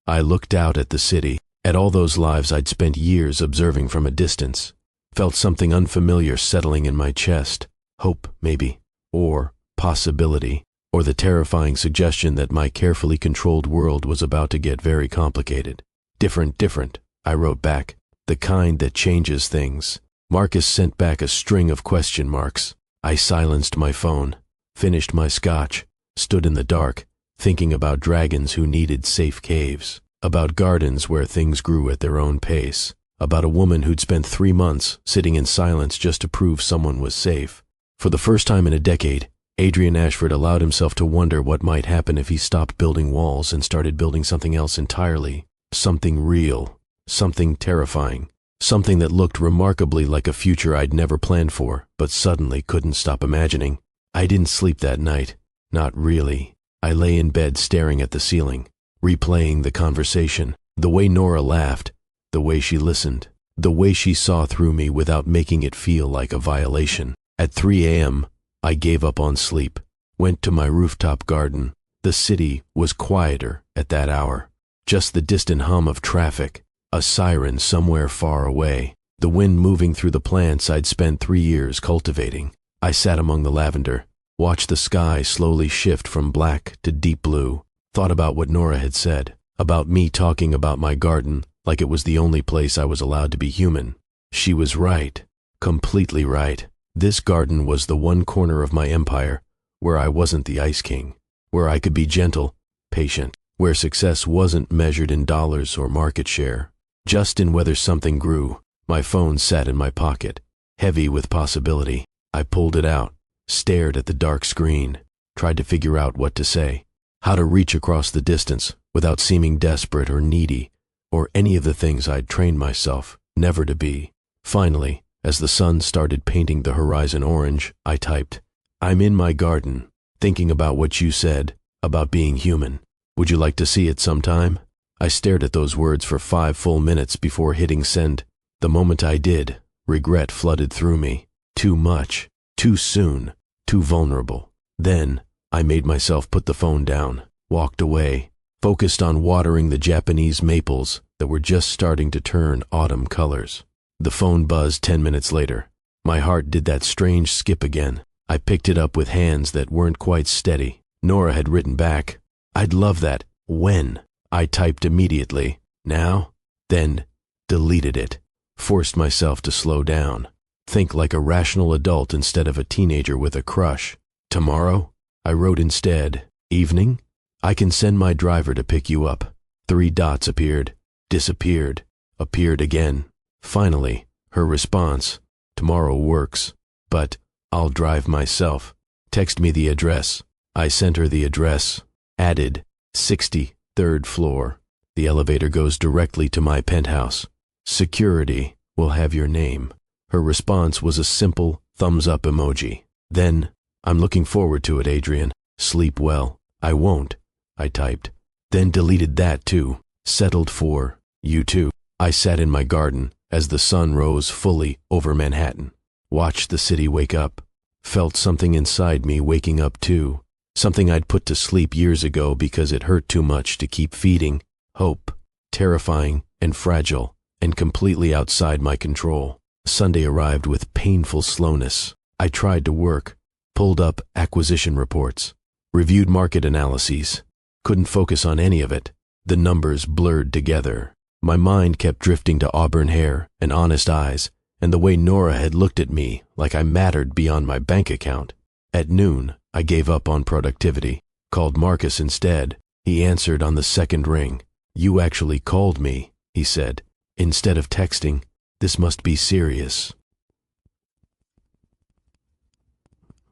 I looked out at the city, at all those lives I'd spent years observing from a distance. Felt something unfamiliar settling in my chest. Hope, maybe. Or possibility. Or the terrifying suggestion that my carefully controlled world was about to get very complicated. Different, I wrote back. The kind that changes things. Marcus sent back a string of question marks. I silenced my phone, finished my scotch, stood in the dark, thinking about dragons who needed safe caves, about gardens where things grew at their own pace, about a woman who'd spent 3 months sitting in silence just to prove someone was safe. For the first time in a decade, Adrian Ashford allowed himself to wonder what might happen if he stopped building walls and started building something else entirely. Something real, something terrifying, something that looked remarkably like a future I'd never planned for, but suddenly couldn't stop imagining. I didn't sleep that night. Not really. I lay in bed staring at the ceiling, replaying the conversation, the way Nora laughed, the way she listened, the way she saw through me without making it feel like a violation. At 3 a.m., I gave up on sleep, went to my rooftop garden. The city was quieter at that hour. Just the distant hum of traffic, a siren somewhere far away, the wind moving through the plants I'd spent 3 years cultivating. I sat among the lavender, watched the sky slowly shift from black to deep blue, thought about what Nora had said, about me talking about my garden like it was the only place I was allowed to be human. She was right, completely right. This garden was the one corner of my empire where I wasn't the Ice King, where I could be gentle, patient, where success wasn't measured in dollars or market share, just in whether something grew. My phone sat in my pocket, heavy with possibility. I pulled it out, stared at the dark screen, tried to figure out what to say, how to reach across the distance without seeming desperate or needy, or any of the things I'd trained myself never to be. Finally, as the sun started painting the horizon orange, I typed, "I'm in my garden, thinking about what you said, about being human. Would you like to see it sometime?" I stared at those words for 5 full minutes before hitting send. The moment I did, regret flooded through me. Too much, too soon, too vulnerable. Then, I made myself put the phone down, walked away, focused on watering the Japanese maples that were just starting to turn autumn colors. The phone buzzed 10 minutes later. My heart did that strange skip again. I picked it up with hands that weren't quite steady. Nora had written back, "I'd love that. When?" I typed immediately, "Now?" Then deleted it. Forced myself to slow down. Think like a rational adult instead of a teenager with a crush. "Tomorrow?" I wrote instead. "Evening? I can send my driver to pick you up." 3 dots appeared, disappeared, appeared again. Finally, her response, "Tomorrow works, but I'll drive myself. Text me the address." I sent her the address, added 63rd floor. The elevator goes directly to my penthouse. Security will have your name. Her response was a simple thumbs up emoji. Then, "I'm looking forward to it, Adrian. Sleep well." "I won't," I typed. Then deleted that too. Settled for, "You too." I sat in my garden as the sun rose fully over Manhattan. Watched the city wake up. Felt something inside me waking up too. Something I'd put to sleep years ago because it hurt too much to keep feeding. Hope. Terrifying and fragile and completely outside my control. Sunday arrived with painful slowness. I tried to work, pulled up acquisition reports, reviewed market analyses. Couldn't focus on any of it. The numbers blurred together. My mind kept drifting to auburn hair and honest eyes, and the way Nora had looked at me like I mattered beyond my bank account. At noon, I gave up on productivity, called Marcus instead. He answered on the second ring. "You actually called me," he said, "instead of texting. This must be serious."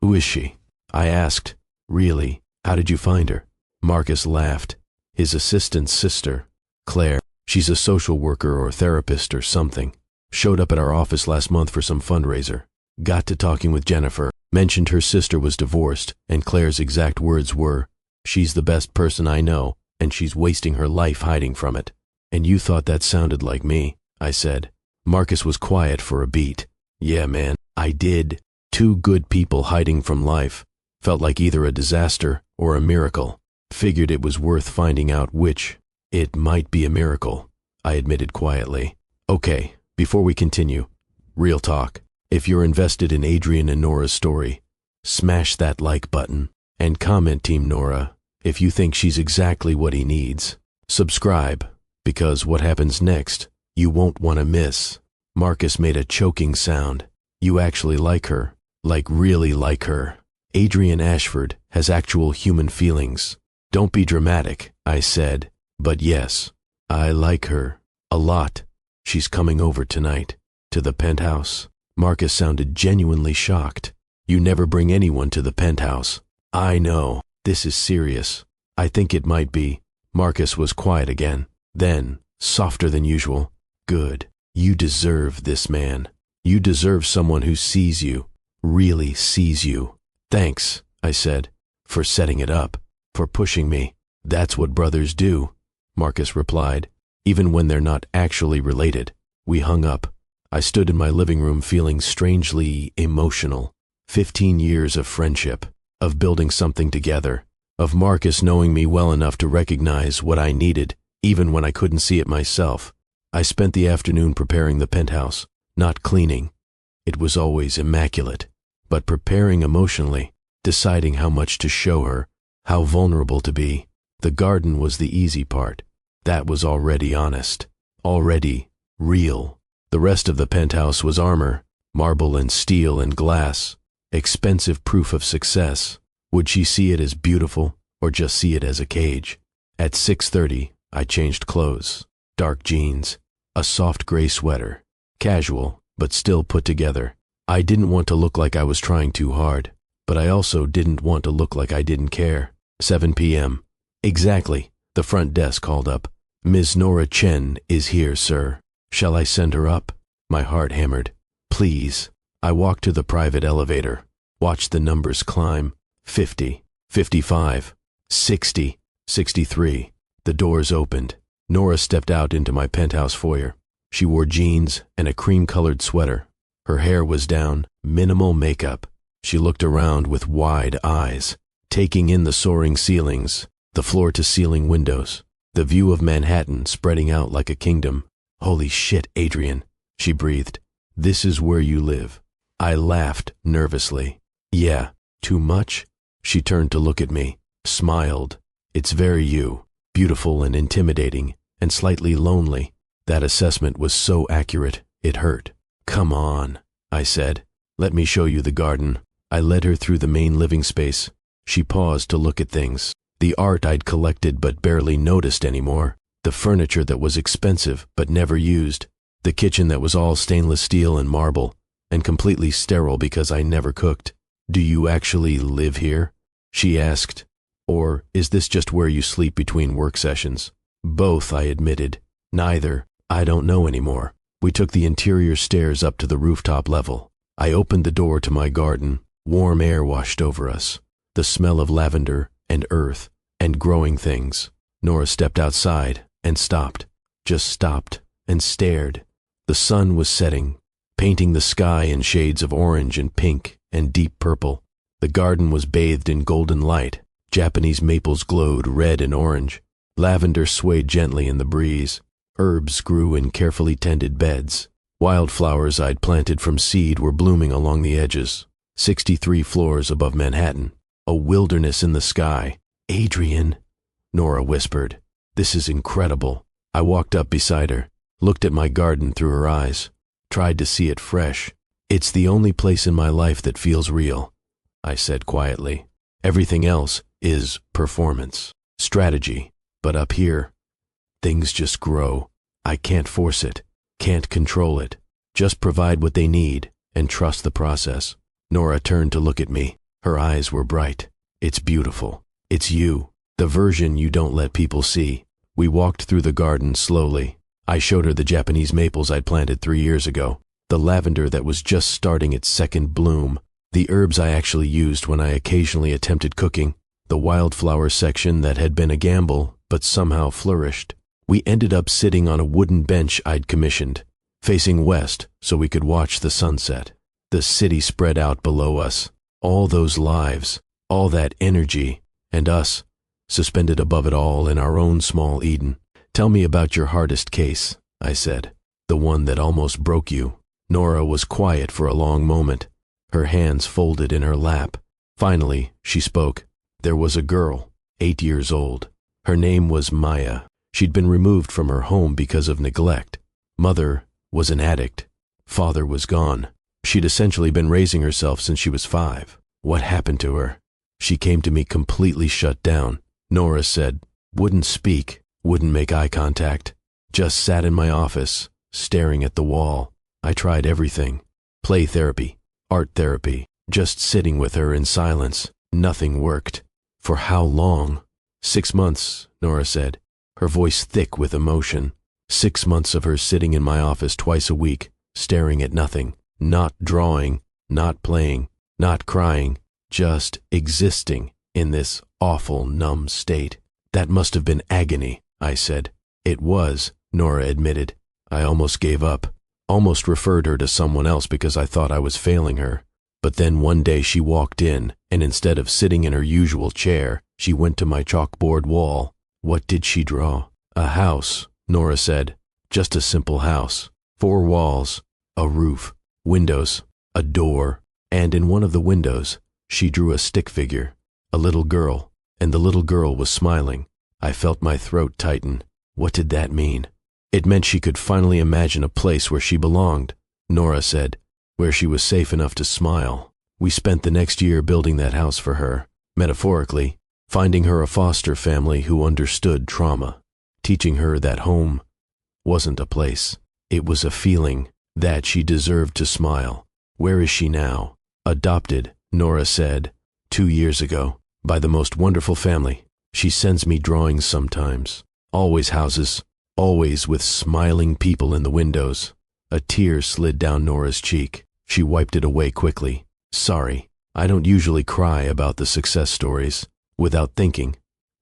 "Who is she?" I asked. "Really? How did you find her?" Marcus laughed. "His assistant's sister, Claire. She's a social worker or therapist or something. Showed up at our office last month for some fundraiser. Got to talking with Jennifer. Mentioned her sister was divorced, and Claire's exact words were, 'She's the best person I know, and she's wasting her life hiding from it.' And you thought that sounded like me," I said. Marcus was quiet for a beat. "Yeah, man, I did. 2 good people hiding from life. Felt like either a disaster or a miracle. Figured it was worth finding out which. It might be a miracle," I admitted quietly. "Okay, before we continue, real talk. If you're invested in Adrian and Nora's story, smash that like button. And comment, Team Nora, if you think she's exactly what he needs. Subscribe, because what happens next, you won't want to miss." Marcus made a choking sound. "You actually like her. Like really like her. Adrian Ashford has actual human feelings. Don't be dramatic," I said. "But yes, I like her. A lot. She's coming over tonight. To the penthouse." Marcus sounded genuinely shocked. "You never bring anyone to the penthouse." "I know. This is serious." "I think it might be." Marcus was quiet again. Then, softer than usual, "Good. You deserve this man. You deserve someone who sees you, really sees you." "Thanks," I said. for setting it up, for pushing me. That's what brothers do, Marcus replied, even when they're not actually related. We hung up. I stood in my living room feeling strangely emotional. 15 years of friendship, of building something together, of Marcus knowing me well enough to recognize what I needed, even when I couldn't see it myself. I spent the afternoon preparing the penthouse, not cleaning. It was always immaculate, but preparing emotionally, deciding how much to show her, how vulnerable to be. The garden was the easy part. That was already honest, already real. The rest of the penthouse was armor, marble and steel and glass, expensive proof of success. Would she see it as beautiful or just see it as a cage? At 6:30, I changed clothes. Dark jeans, a soft gray sweater, casual, but still put together. I didn't want to look like I was trying too hard, but I also didn't want to look like I didn't care. 7 p.m. Exactly, the front desk called up. Ms. Nora Chen is here, sir. Shall I send her up? My heart hammered. Please. I walked to the private elevator, watched the numbers climb. 50, 55, 60, 63. The doors opened. Nora stepped out into my penthouse foyer. She wore jeans and a cream-colored sweater. Her hair was down, minimal makeup. She looked around with wide eyes, taking in the soaring ceilings, the floor-to-ceiling windows, the view of Manhattan spreading out like a kingdom. Holy shit, Adrian, she breathed. This is where you live. I laughed nervously. Yeah, too much? She turned to look at me, smiled. It's very you, beautiful and intimidating, and slightly lonely. That assessment was so accurate, it hurt. Come on, I said. Let me show you the garden. I led her through the main living space. She paused to look at things. The art I'd collected but barely noticed anymore. The furniture that was expensive but never used. The kitchen that was all stainless steel and marble, and completely sterile because I never cooked. Do you actually live here? She asked. Or is this just where you sleep between work sessions? Both, I admitted. Neither. I don't know anymore. We took the interior stairs up to the rooftop level. I opened the door to my garden. Warm air washed over us. The smell of lavender and earth and growing things. Nora stepped outside and stopped. Just stopped and stared. The sun was setting, painting the sky in shades of orange and pink and deep purple. The garden was bathed in golden light. Japanese maples glowed red and orange. Lavender swayed gently in the breeze. Herbs grew in carefully tended beds. Wildflowers I'd planted from seed were blooming along the edges. 63 floors above Manhattan. A wilderness in the sky. Adrian, Nora whispered. This is incredible. I walked up beside her, looked at my garden through her eyes, tried to see it fresh. It's the only place in my life that feels real, I said quietly. Everything else is performance, strategy. But up here, things just grow. I can't force it, can't control it. Just provide what they need and trust the process. Nora turned to look at me. Her eyes were bright. It's beautiful. It's you, the version you don't let people see. We walked through the garden slowly. I showed her the Japanese maples I'd planted 3 years ago, the lavender that was just starting its second bloom, the herbs I actually used when I occasionally attempted cooking, the wildflower section that had been a gamble but somehow flourished. We ended up sitting on a wooden bench I'd commissioned, facing west so we could watch the sunset. The city spread out below us, all those lives, all that energy, and us, suspended above it all in our own small Eden. Tell me about your hardest case, I said, the one that almost broke you. Nora was quiet for a long moment, her hands folded in her lap. Finally, she spoke. There was a girl, 8 years old. Her name was Maya. She'd been removed from her home because of neglect. Mother was an addict. Father was gone. She'd essentially been raising herself since she was 5. What happened to her? She came to me completely shut down. Nora said, wouldn't speak, wouldn't make eye contact. Just sat in my office, staring at the wall. I tried everything. Play therapy, art therapy, just sitting with her in silence. Nothing worked. For how long? 6 months, Nora said, her voice thick with emotion. 6 months of her sitting in my office twice a week, staring at nothing, not drawing, not playing, not crying, just existing in this awful, numb state. That must have been agony, I said. It was, Nora admitted. I almost gave up, almost referred her to someone else because I thought I was failing her. But then one day she walked in, and instead of sitting in her usual chair, she went to my chalkboard wall. What did she draw? A house, Nora said. Just a simple house. 4 walls, a roof, windows, a door, and in one of the windows, she drew a stick figure, a little girl, and the little girl was smiling. I felt my throat tighten. What did that mean? It meant she could finally imagine a place where she belonged, Nora said, where she was safe enough to smile. We spent the next year building that house for her, metaphorically, finding her a foster family who understood trauma, teaching her that home wasn't a place. It was a feeling, that she deserved to smile. Where is she now? Adopted, Nora said, 2 years ago, by the most wonderful family. She sends me drawings sometimes. Always houses, always with smiling people in the windows. A tear slid down Nora's cheek. She wiped it away quickly. Sorry, I don't usually cry about the success stories. Without thinking,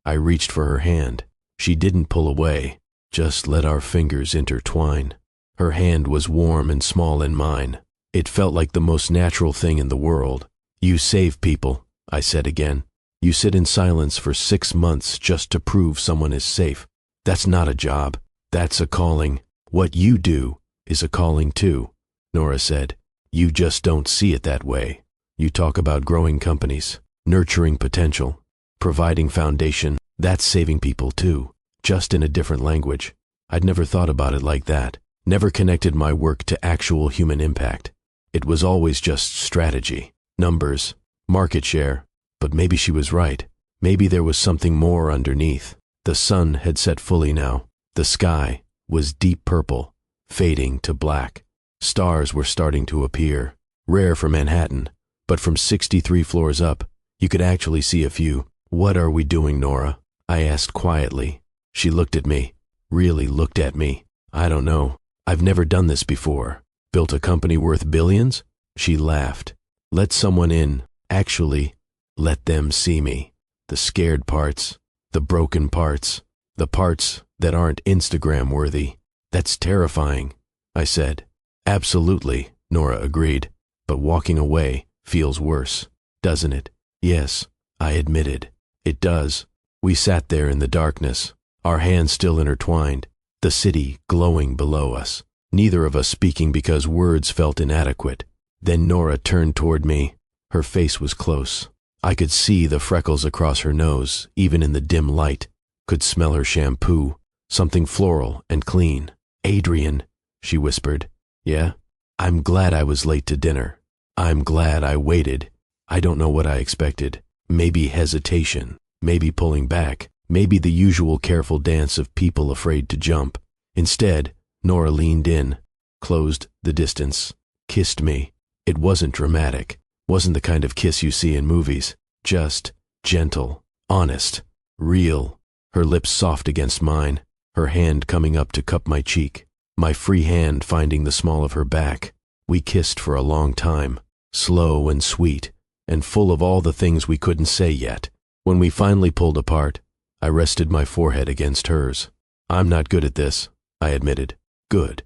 I reached for her hand. She didn't pull away, just let our fingers intertwine. Her hand was warm and small in mine. It felt like the most natural thing in the world. You save people, I said again. You sit in silence for 6 months just to prove someone is safe. That's not a job. That's a calling. What you do is a calling too, Nora said. You just don't see it that way. You talk about growing companies, nurturing potential, providing foundation. That's saving people too, just in a different language. I'd never thought about it like that. Never connected my work to actual human impact. It was always just strategy, numbers, market share. But maybe she was right. Maybe there was something more underneath. The sun had set fully now. The sky was deep purple, fading to black. Stars were starting to appear, rare for Manhattan, but from 63 floors up, you could actually see a few. What are we doing, Nora? I asked quietly. She looked at me, really looked at me. I don't know. I've never done this before. Built a company worth billions? She laughed. Let someone in. Actually, let them see me. The scared parts, the broken parts, the parts that aren't Instagram worthy. That's terrifying, I said. Absolutely, Nora agreed. But walking away feels worse, doesn't it? Yes, I admitted. It does. We sat there in the darkness, our hands still intertwined, the city glowing below us, neither of us speaking because words felt inadequate. Then Nora turned toward me. Her face was close. I could see the freckles across her nose, even in the dim light. Could smell her shampoo, something floral and clean. Adrian, she whispered. Yeah? I'm glad I was late to dinner. I'm glad I waited. I don't know what I expected. Maybe hesitation, maybe pulling back, maybe the usual careful dance of people afraid to jump. Instead, Nora leaned in, closed the distance, kissed me. It wasn't dramatic, wasn't the kind of kiss you see in movies. Just gentle, honest, real. Her lips soft against mine, her hand coming up to cup my cheek, my free hand finding the small of her back. We kissed for a long time, slow and sweet, and full of all the things we couldn't say yet. When we finally pulled apart, I rested my forehead against hers. I'm not good at this, I admitted. Good,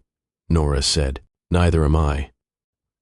Nora said. Neither am I.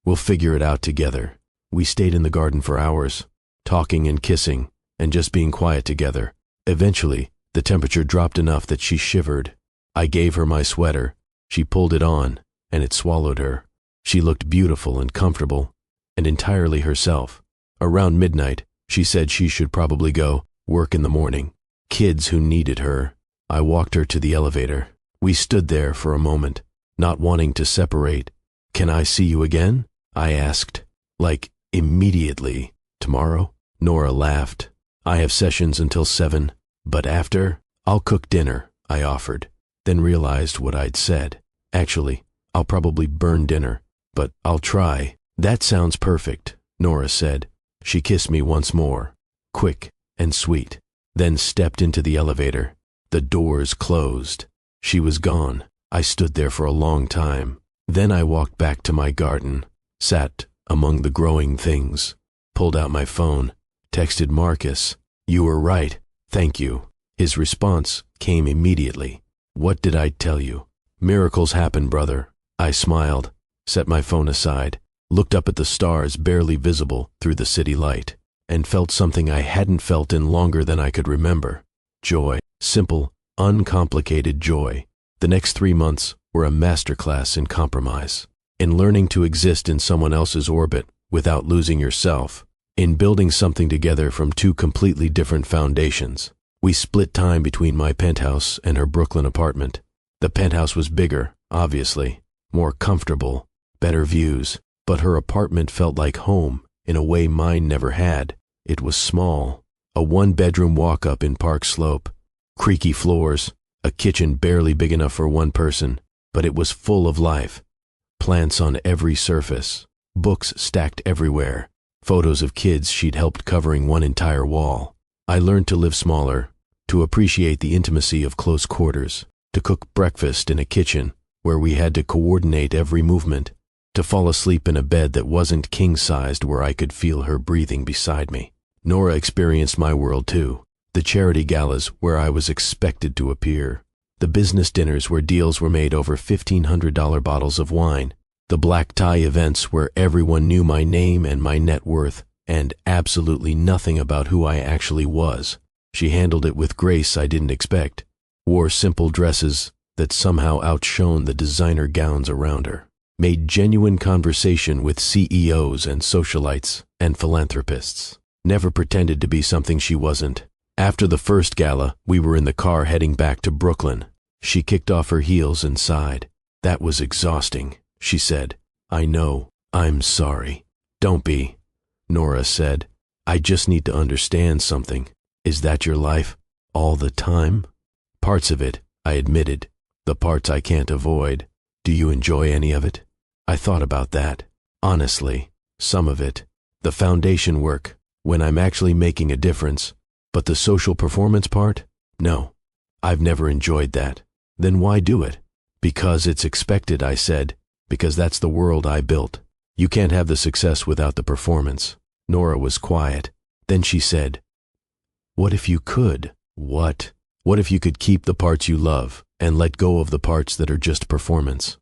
We'll figure it out together. We stayed in the garden for hours, talking and kissing, and just being quiet together. Eventually, the temperature dropped enough that she shivered. I gave her my sweater. She pulled it on, and it swallowed her. She looked beautiful and comfortable, and entirely herself. Around midnight, she said she should probably go, work in the morning. Kids who needed her. I walked her to the elevator. We stood there for a moment, not wanting to separate. Can I see you again? I asked. Like, immediately. Tomorrow? Nora laughed. I have sessions until 7, but after, I'll cook dinner, I offered, then realized what I'd said. Actually, I'll probably burn dinner, but I'll try. That sounds perfect, Nora said. She kissed me once more, quick and sweet, then stepped into the elevator. The doors closed. She was gone. I stood there for a long time. Then I walked back to my garden, sat among the growing things, pulled out my phone, texted Marcus, You were right, thank you. His response came immediately. What did I tell you? Miracles happen, brother. I smiled, set my phone aside, looked up at the stars barely visible through the city light, and felt something I hadn't felt in longer than I could remember. Joy. Simple, uncomplicated joy. The next 3 months were a masterclass in compromise, in learning to exist in someone else's orbit without losing yourself, in building something together from 2 completely different foundations. We split time between my penthouse and her Brooklyn apartment. The penthouse was bigger, obviously, more comfortable, better views, but her apartment felt like home in a way mine never had. It was small, a 1-bedroom walk-up in Park Slope, creaky floors, a kitchen barely big enough for 1 person, but it was full of life. Plants on every surface, books stacked everywhere, photos of kids she'd helped covering 1 entire wall. I learned to live smaller, to appreciate the intimacy of close quarters, to cook breakfast in a kitchen where we had to coordinate every movement, to fall asleep in a bed that wasn't king-sized where I could feel her breathing beside me. Nora experienced my world too. The charity galas where I was expected to appear, the business dinners where deals were made over $1,500 bottles of wine, the black tie events where everyone knew my name and my net worth, and absolutely nothing about who I actually was. She handled it with grace I didn't expect, wore simple dresses that somehow outshone the designer gowns around her, made genuine conversation with CEOs and socialites and philanthropists, never pretended to be something she wasn't. After the first gala, we were in the car heading back to Brooklyn. She kicked off her heels and sighed. That was exhausting, she said. I know. I'm sorry. Don't be, Nora said. I just need to understand something. Is that your life? All the time? Parts of it, I admitted. The parts I can't avoid. Do you enjoy any of it? I thought about that. Honestly, some of it. The foundation work, when I'm actually making a difference. But the social performance part? No. I've never enjoyed that. Then why do it? Because it's expected, I said. Because that's the world I built. You can't have the success without the performance. Nora was quiet. Then she said, what if you could? What? What if you could keep the parts you love and let go of the parts that are just performance?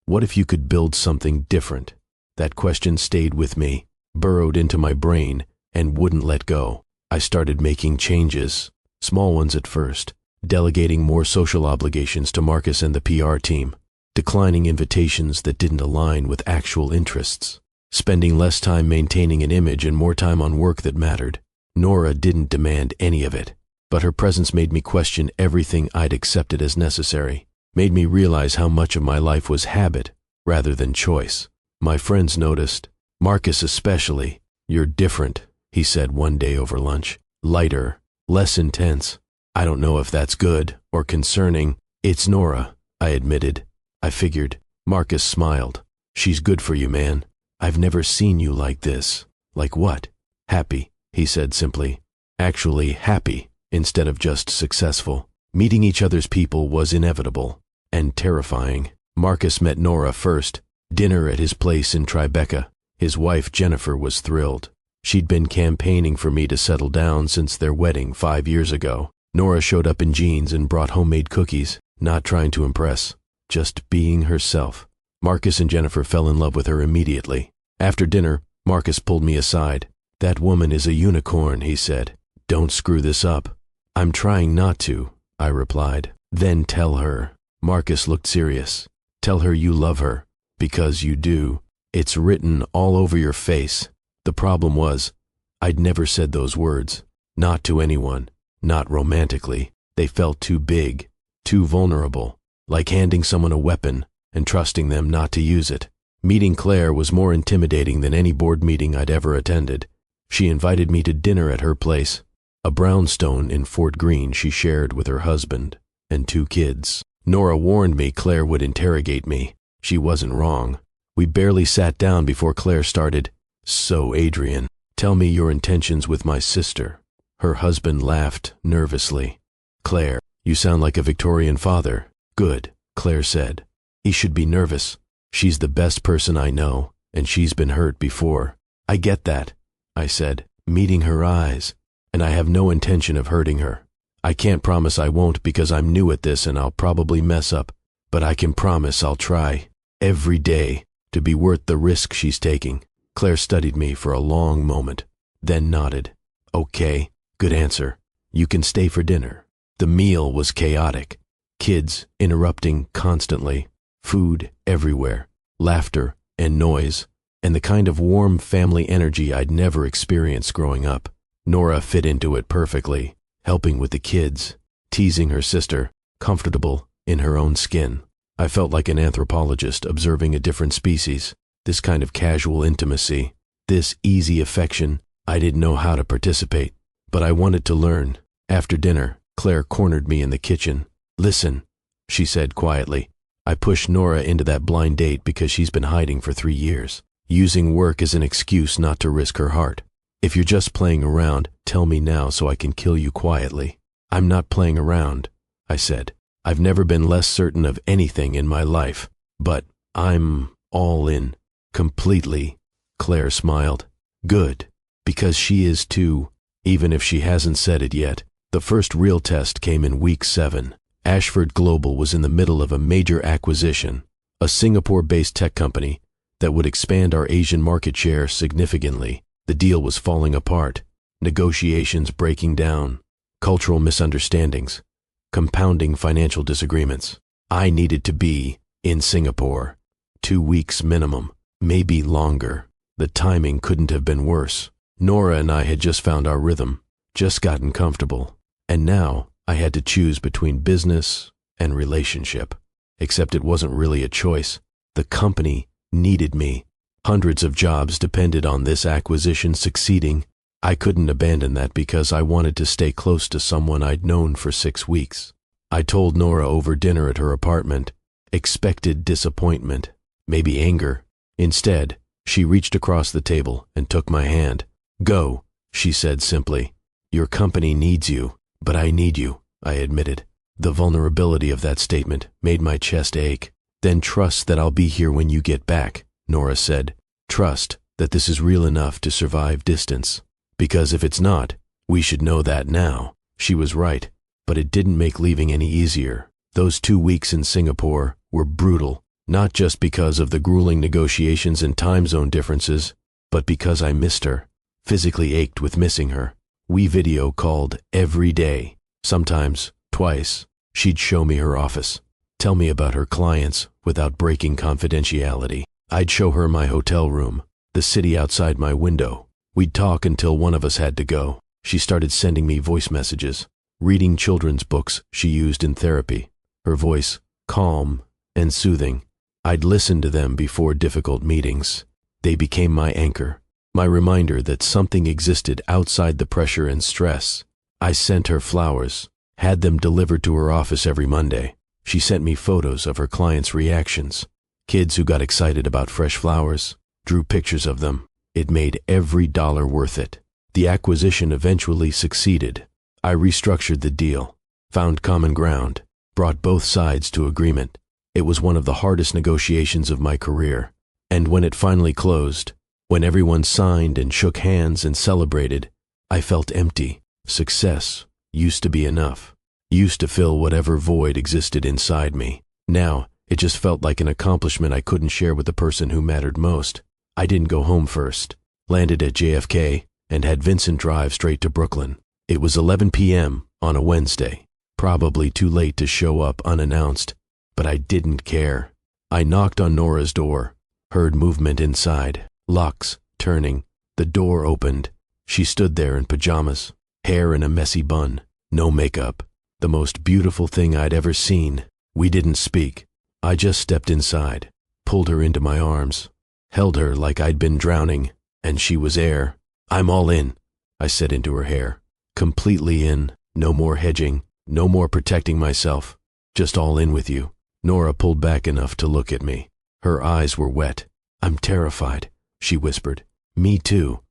What if you could build something different? That question stayed with me, burrowed into my brain, and wouldn't let go. I started making changes, small ones at first, delegating more social obligations to Marcus and the PR team, declining invitations that didn't align with actual interests, spending less time maintaining an image and more time on work that mattered. Nora didn't demand any of it, but her presence made me question everything I'd accepted as necessary, made me realize how much of my life was habit rather than choice. My friends noticed, Marcus especially. You're different, he said one day over lunch. Lighter, less intense. I don't know if that's good or concerning. It's Nora, I admitted. I figured. Marcus smiled. She's good for you, man. I've never seen you like this. Like what? Happy, he said simply. Actually happy, instead of just successful. Meeting each other's people was inevitable and terrifying. Marcus met Nora first, dinner at his place in Tribeca. His wife, Jennifer, was thrilled. She'd been campaigning for me to settle down since their wedding 5 years ago. Nora showed up in jeans and brought homemade cookies, not trying to impress, just being herself. Marcus and Jennifer fell in love with her immediately. After dinner, Marcus pulled me aside. That woman is a unicorn, he said. Don't screw this up. I'm trying not to, I replied. Then tell her. Marcus looked serious. Tell her you love her, because you do. It's written all over your face. The problem was, I'd never said those words. Not to anyone. Not romantically. They felt too big, too vulnerable, like handing someone a weapon and trusting them not to use it. Meeting Claire was more intimidating than any board meeting I'd ever attended. She invited me to dinner at her place, a brownstone in Fort Greene she shared with her husband and 2 kids. Nora warned me Claire would interrogate me. She wasn't wrong. We barely sat down before Claire started. So, Adrian, tell me your intentions with my sister. Her husband laughed nervously. Claire, you sound like a Victorian father. Good, Claire said. He should be nervous. She's the best person I know, and she's been hurt before. I get that, I said, meeting her eyes. and I have no intention of hurting her. I can't promise I won't because I'm new at this and I'll probably mess up, but I can promise I'll try every day to be worth the risk she's taking." Claire studied me for a long moment, then nodded. "Okay, good answer. You can stay for dinner." The meal was chaotic. Kids interrupting constantly, food everywhere, laughter and noise, and the kind of warm family energy I'd never experienced growing up. Nora fit into it perfectly, helping with the kids, teasing her sister, comfortable in her own skin. I felt like an anthropologist observing a different species. This kind of casual intimacy, this easy affection, I didn't know how to participate, but I wanted to learn. After dinner, Claire cornered me in the kitchen. "Listen," she said quietly. "I pushed Nora into that blind date because she's been hiding for 3 years, using work as an excuse not to risk her heart. If you're just playing around, tell me now so I can kill you quietly." "I'm not playing around," I said. "I've never been less certain of anything in my life, but I'm all in. Completely." Claire smiled. "Good, because she is too, even if she hasn't said it yet." The first real test came in week 7. Ashford Global was in the middle of a major acquisition, a Singapore-based tech company that would expand our Asian market share significantly. The deal was falling apart, negotiations breaking down, cultural misunderstandings, compounding financial disagreements. I needed to be in Singapore. 2 weeks minimum, maybe longer. The timing couldn't have been worse. Nora and I had just found our rhythm, just gotten comfortable, and now I had to choose between business and relationship. Except it wasn't really a choice. The company needed me. Hundreds of jobs depended on this acquisition succeeding. I couldn't abandon that because I wanted to stay close to someone I'd known for 6 weeks. I told Nora over dinner at her apartment, expected disappointment, maybe anger. Instead, she reached across the table and took my hand. "Go," she said simply. "Your company needs you, but I need you," I admitted. The vulnerability of that statement made my chest ache. "Then trust that I'll be here when you get back," Nora said. "Trust that this is real enough to survive distance. Because if it's not, we should know that now." She was right, but it didn't make leaving any easier. Those 2 weeks in Singapore were brutal, not just because of the grueling negotiations and time zone differences, but because I missed her, physically ached with missing her. We video called every day, sometimes twice. She'd show me her office, tell me about her clients without breaking confidentiality. I'd show her my hotel room, the city outside my window. We'd talk until one of us had to go. She started sending me voice messages, reading children's books she used in therapy, her voice calm and soothing. I'd listen to them before difficult meetings. They became my anchor, my reminder that something existed outside the pressure and stress. I sent her flowers, had them delivered to her office every Monday. She sent me photos of her clients' reactions. Kids who got excited about fresh flowers, drew pictures of them. It made every dollar worth it. The acquisition eventually succeeded. I restructured the deal, found common ground, brought both sides to agreement. It was one of the hardest negotiations of my career. And when it finally closed, when everyone signed and shook hands and celebrated, I felt empty. Success used to be enough, used to fill whatever void existed inside me. Now, it just felt like an accomplishment I couldn't share with the person who mattered most. I didn't go home first, landed at JFK, and had Vincent drive straight to Brooklyn. It was 11 p.m. on a Wednesday, probably too late to show up unannounced, but I didn't care. I knocked on Nora's door, heard movement inside, locks turning. The door opened. She stood there in pajamas, hair in a messy bun, no makeup. The most beautiful thing I'd ever seen. We didn't speak. I just stepped inside, pulled her into my arms, held her like I'd been drowning, and she was air. "I'm all in," I said into her hair. "Completely in, no more hedging, no more protecting myself, just all in with you." Nora pulled back enough to look at me. Her eyes were wet. "I'm terrified," she whispered. "Me too,"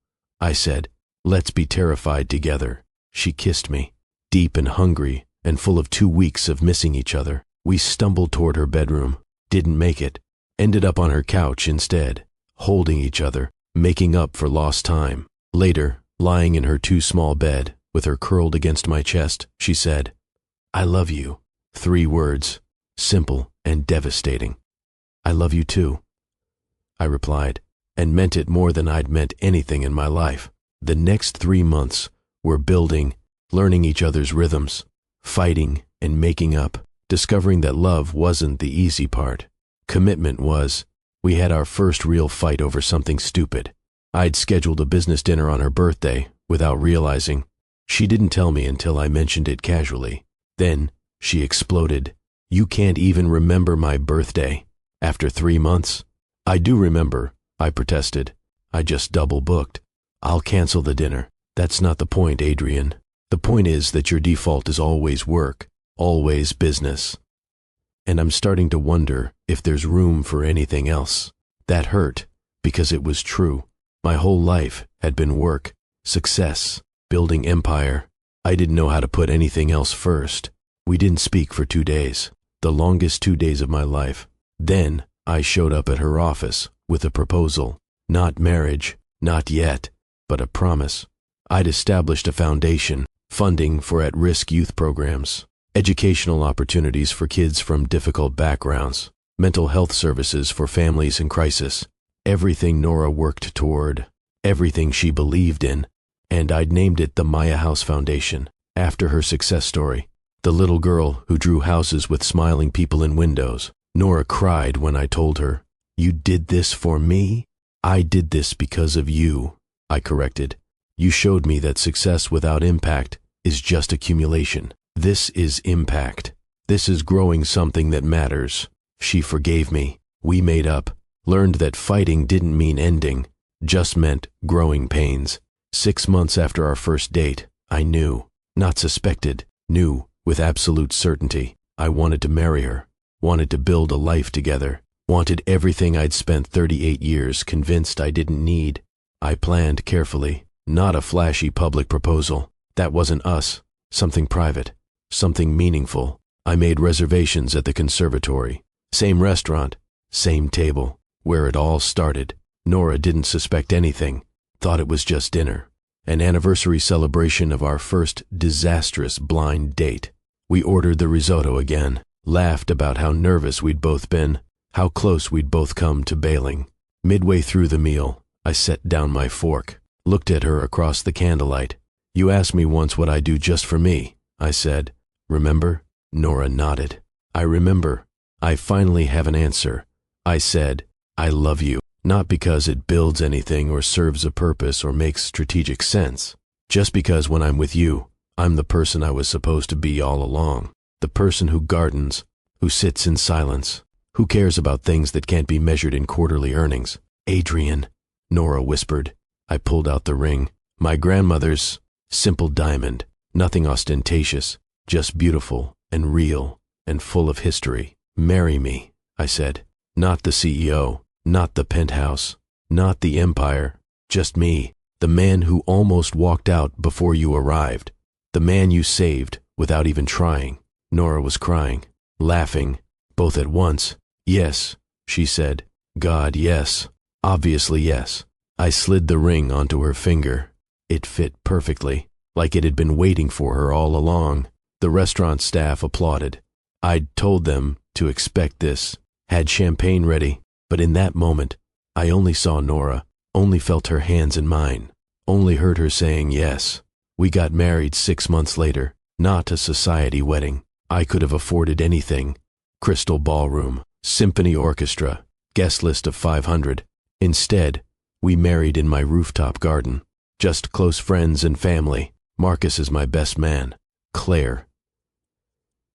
I said. "Let's be terrified together." She kissed me, deep and hungry and full of 2 weeks of missing each other. We stumbled toward her bedroom, didn't make it, ended up on her couch instead, holding each other, making up for lost time. Later, lying in her too small bed, with her curled against my chest, she said, "I love you." 3 words, simple and devastating. "I love you too," I replied, and meant it more than I'd meant anything in my life. The next 3 months were building, learning each other's rhythms, fighting and making up, discovering that love wasn't the easy part. Commitment was. We had our first real fight over something stupid. I'd scheduled a business dinner on her birthday without realizing. She didn't tell me until I mentioned it casually. Then she exploded. "You can't even remember my birthday after 3 months?" "I do remember," I protested. "I just double booked." "I'll cancel the dinner." "That's not the point, Adrian. The point is that your default is always work, always business. And I'm starting to wonder if there's room for anything else." That hurt, because it was true. My whole life had been work, success, building empire. I didn't know how to put anything else first. We didn't speak for 2 days, the longest 2 days of my life. Then I showed up at her office with a proposal. Not marriage, not yet, but a promise. I'd established a foundation, funding for at-risk youth programs, educational opportunities for kids from difficult backgrounds, mental health services for families in crisis, everything Nora worked toward, everything she believed in, and I'd named it the Maya House Foundation, after her success story, the little girl who drew houses with smiling people in windows. Nora cried when I told her, "You did this for me?" "I did this because of you," I corrected. "You showed me that success without impact is just accumulation. This is impact. This is growing something that matters." She forgave me. We made up, learned that fighting didn't mean ending, just meant growing pains. 6 months after our first date, I knew, not suspected, knew with absolute certainty. I wanted to marry her, wanted to build a life together, wanted everything I'd spent 38 years convinced I didn't need. I planned carefully, not a flashy public proposal. That wasn't us, something private, something meaningful. I made reservations at the conservatory. Same restaurant, same table, where it all started. Nora didn't suspect anything, thought it was just dinner, an anniversary celebration of our first disastrous blind date. We ordered the risotto again, laughed about how nervous we'd both been, how close we'd both come to bailing. Midway through the meal, I set down my fork, looked at her across the candlelight. "You asked me once what I do just for me," I said. "Remember?" Nora nodded. "I remember. I finally have an answer." I said, "I love you." Not because it builds anything or serves a purpose or makes strategic sense. Just because when I'm with you, I'm the person I was supposed to be all along. The person who gardens, who sits in silence, who cares about things that can't be measured in quarterly earnings. "Adrian," Nora whispered. I pulled out the ring. My grandmother's simple diamond, nothing ostentatious, just beautiful and real and full of history. "Marry me," I said. "Not the CEO, not the penthouse, not the empire, just me, the man who almost walked out before you arrived, the man you saved without even trying." Nora was crying, laughing, both at once. "Yes," she said. "God, yes. Obviously, yes." I slid the ring onto her finger. It fit perfectly, like it had been waiting for her all along. The restaurant staff applauded. I'd told them to expect this, had champagne ready, but in that moment, I only saw Nora, only felt her hands in mine, only heard her saying yes. We got married 6 months later, not a society wedding. I could have afforded anything. Crystal ballroom, symphony orchestra, guest list of 500. Instead, we married in my rooftop garden. Just close friends and family. Marcus is my best man. Claire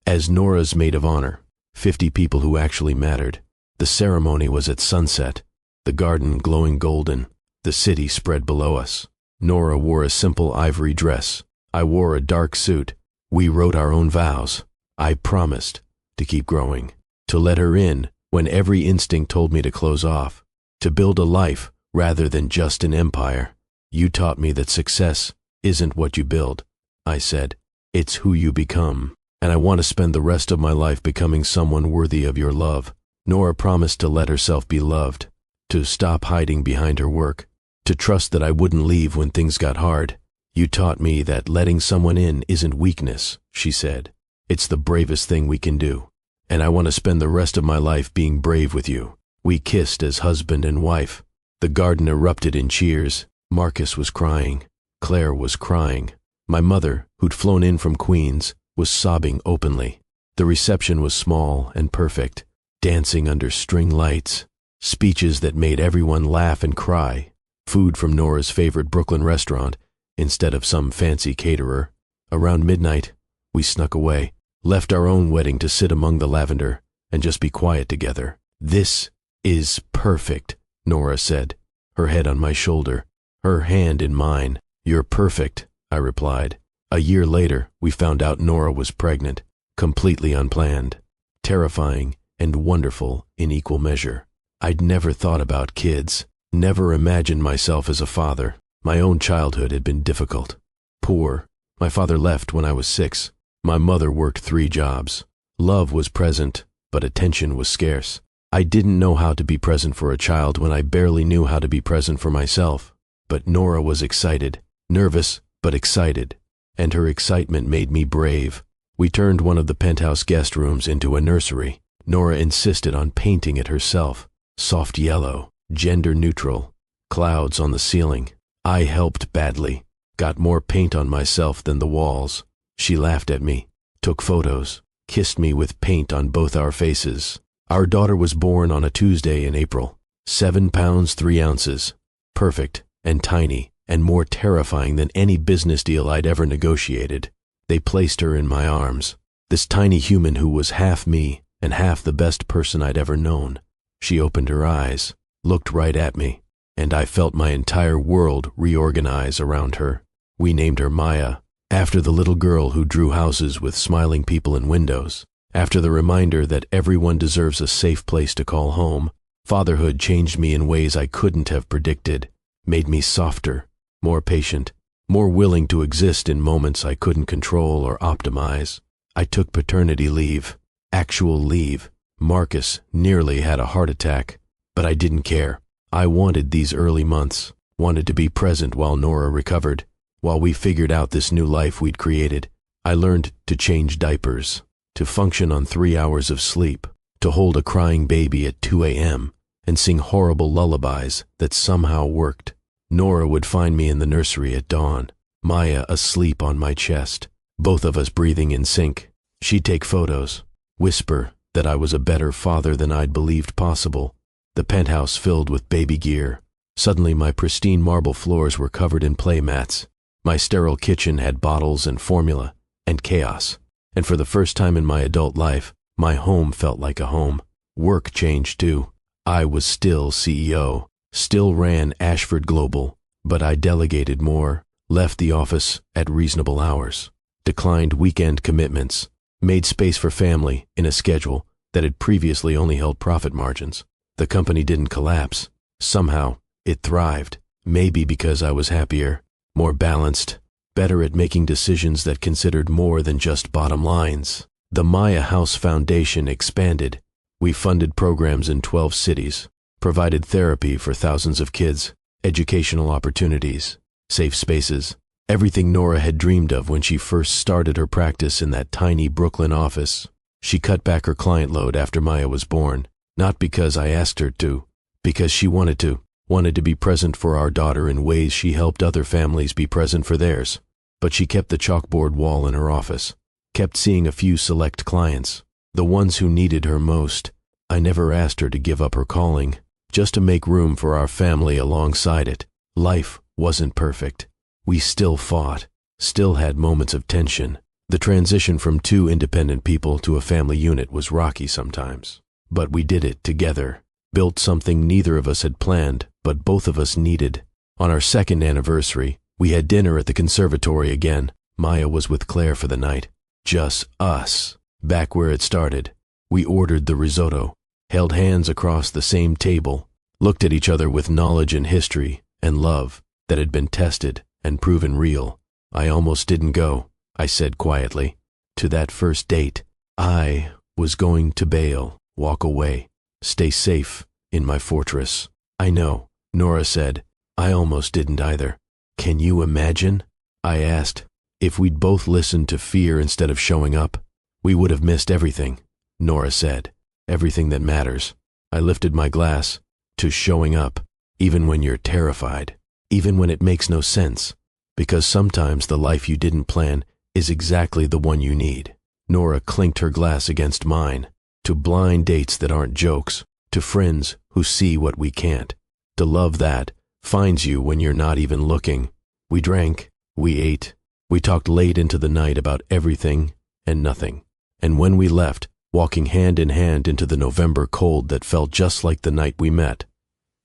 as Nora's maid of honor. 50 people who actually mattered. The ceremony was at sunset, the garden glowing golden, the city spread below us. Nora wore a simple ivory dress. I wore a dark suit. We wrote our own vows. I promised to keep growing, to let her in when every instinct told me to close off, to build a life rather than just an empire. "You taught me that success isn't what you build," I said. "It's who you become. And I want to spend the rest of my life becoming someone worthy of your love." Nora promised to let herself be loved, to stop hiding behind her work, to trust that I wouldn't leave when things got hard. You taught me that letting someone in isn't weakness, she said. It's the bravest thing we can do. And I want to spend the rest of my life being brave with you. We kissed as husband and wife. The garden erupted in cheers. Marcus was crying. Claire was crying. My mother, who'd flown in from Queens, was sobbing openly. The reception was small and perfect, dancing under string lights, speeches that made everyone laugh and cry, food from Nora's favorite Brooklyn restaurant instead of some fancy caterer. Around midnight, we snuck away, left our own wedding to sit among the lavender and just be quiet together. This is perfect, Nora said, her head on my shoulder, her hand in mine. You're perfect, I replied. A year later, we found out Nora was pregnant, completely unplanned, terrifying and wonderful in equal measure. I'd never thought about kids, never imagined myself as a father. My own childhood had been difficult. Poor. My father left when I was 6. My mother worked 3 jobs. Love was present, but attention was scarce. I didn't know how to be present for a child when I barely knew how to be present for myself. But Nora was excited, nervous, but excited, and her excitement made me brave. We turned one of the penthouse guest rooms into a nursery. Nora insisted on painting it herself, soft yellow, gender neutral, clouds on the ceiling. I helped badly, got more paint on myself than the walls. She laughed at me, took photos, kissed me with paint on both our faces. Our daughter was born on a Tuesday in April, 7 pounds 3 ounces, perfect and tiny and more terrifying than any business deal I'd ever negotiated. They placed her in my arms, this tiny human who was half me and half the best person I'd ever known. She opened her eyes, looked right at me, and I felt my entire world reorganize around her. We named her Maya, after the little girl who drew houses with smiling people in windows. After the reminder that everyone deserves a safe place to call home. Fatherhood changed me in ways I couldn't have predicted, made me softer, more patient, more willing to exist in moments I couldn't control or optimize. I took paternity leave, actual leave. Marcus nearly had a heart attack, but I didn't care. I wanted these early months, wanted to be present while Nora recovered, while we figured out this new life we'd created. I learned to change diapers, to function on 3 hours of sleep, to hold a crying baby at 2 a.m. and sing horrible lullabies that somehow worked. Nora would find me in the nursery at dawn, Maya asleep on my chest, both of us breathing in sync. She'd take photos, whisper that I was a better father than I'd believed possible. The penthouse filled with baby gear. Suddenly my pristine marble floors were covered in play mats. My sterile kitchen had bottles and formula and chaos. And for the first time in my adult life, my home felt like a home. Work changed too. I was still CEO, still ran Ashford Global, but I delegated more, left the office at reasonable hours, declined weekend commitments, made space for family in a schedule that had previously only held profit margins. The company didn't collapse. Somehow, it thrived, maybe because I was happier, more balanced, better at making decisions that considered more than just bottom lines. The Maya House Foundation expanded. We funded programs in 12 cities, provided therapy for thousands of kids, educational opportunities, safe spaces, everything Nora had dreamed of when she first started her practice in that tiny Brooklyn office. She cut back her client load after Maya was born, not because I asked her to, because she wanted to be present for our daughter in ways she helped other families be present for theirs. But she kept the chalkboard wall in her office, kept seeing a few select clients, the ones who needed her most. I never asked her to give up her calling, just to make room for our family alongside it. Life wasn't perfect. We still fought, still had moments of tension. The transition from 2 independent people to a family unit was rocky sometimes. But we did it together, built something neither of us had planned, but both of us needed. On our 2nd anniversary, we had dinner at the conservatory again. Maya was with Claire for the night. Just us, back where it started. We ordered the risotto, held hands across the same table, looked at each other with knowledge and history and love that had been tested and proven real. I almost didn't go, I said quietly, to that first date. I was going to bail, walk away, stay safe in my fortress. I know, Nora said. I almost didn't either. Can you imagine? I asked. If we'd both listened to fear instead of showing up, we would have missed everything. Nora said. Everything that matters. I lifted my glass to showing up, even when you're terrified, even when it makes no sense, because sometimes the life you didn't plan is exactly the one you need. Nora clinked her glass against mine. To blind dates that aren't jokes, to friends who see what we can't, to love that finds you when you're not even looking. We drank, we ate, we talked late into the night about everything and nothing. And when we left, walking hand in hand into the November cold that felt just like the night we met,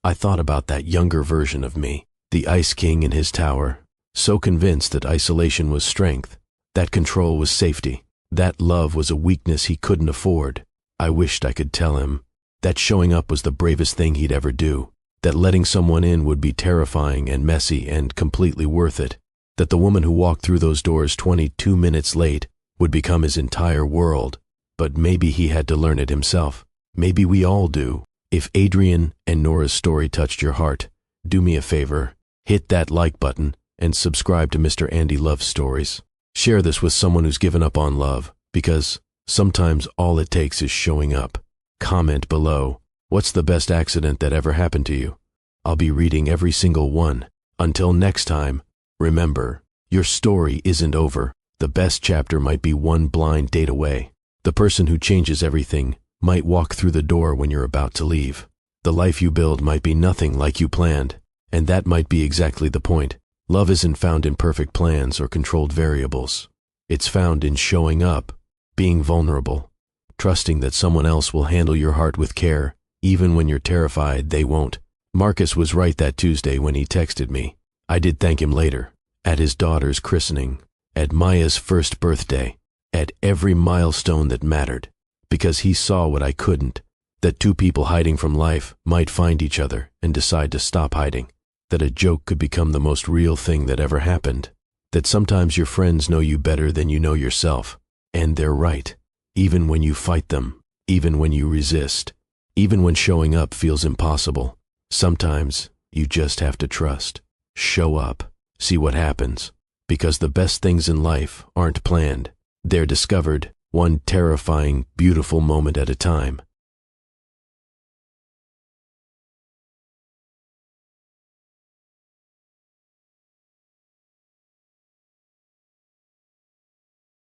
I thought about that younger version of me, the Ice King in his tower, so convinced that isolation was strength, that control was safety, that love was a weakness he couldn't afford. I wished I could tell him that showing up was the bravest thing he'd ever do, that letting someone in would be terrifying and messy and completely worth it, that the woman who walked through those doors 22 minutes late would become his entire world. But maybe he had to learn it himself. Maybe we all do. If Adrian and Nora's story touched your heart, do me a favor, hit that like button and subscribe to Mr. Andy Love Stories. Share this with someone who's given up on love, because sometimes all it takes is showing up. Comment below, what's the best accident that ever happened to you? I'll be reading every single one. Until next time, remember, your story isn't over. The best chapter might be one blind date away. The person who changes everything might walk through the door when you're about to leave. The life you build might be nothing like you planned, and that might be exactly the point. Love isn't found in perfect plans or controlled variables. It's found in showing up, being vulnerable, trusting that someone else will handle your heart with care, even when you're terrified they won't. Marcus was right that Tuesday when he texted me. I did thank him later, at his daughter's christening, at Maya's first birthday, at every milestone that mattered, because he saw what I couldn't, that two people hiding from life might find each other and decide to stop hiding, that a joke could become the most real thing that ever happened, that sometimes your friends know you better than you know yourself, and they're right, even when you fight them, even when you resist, even when showing up feels impossible. Sometimes you just have to trust. Show up, see what happens, because the best things in life aren't planned. They're discovered, one terrifying, beautiful moment at a time.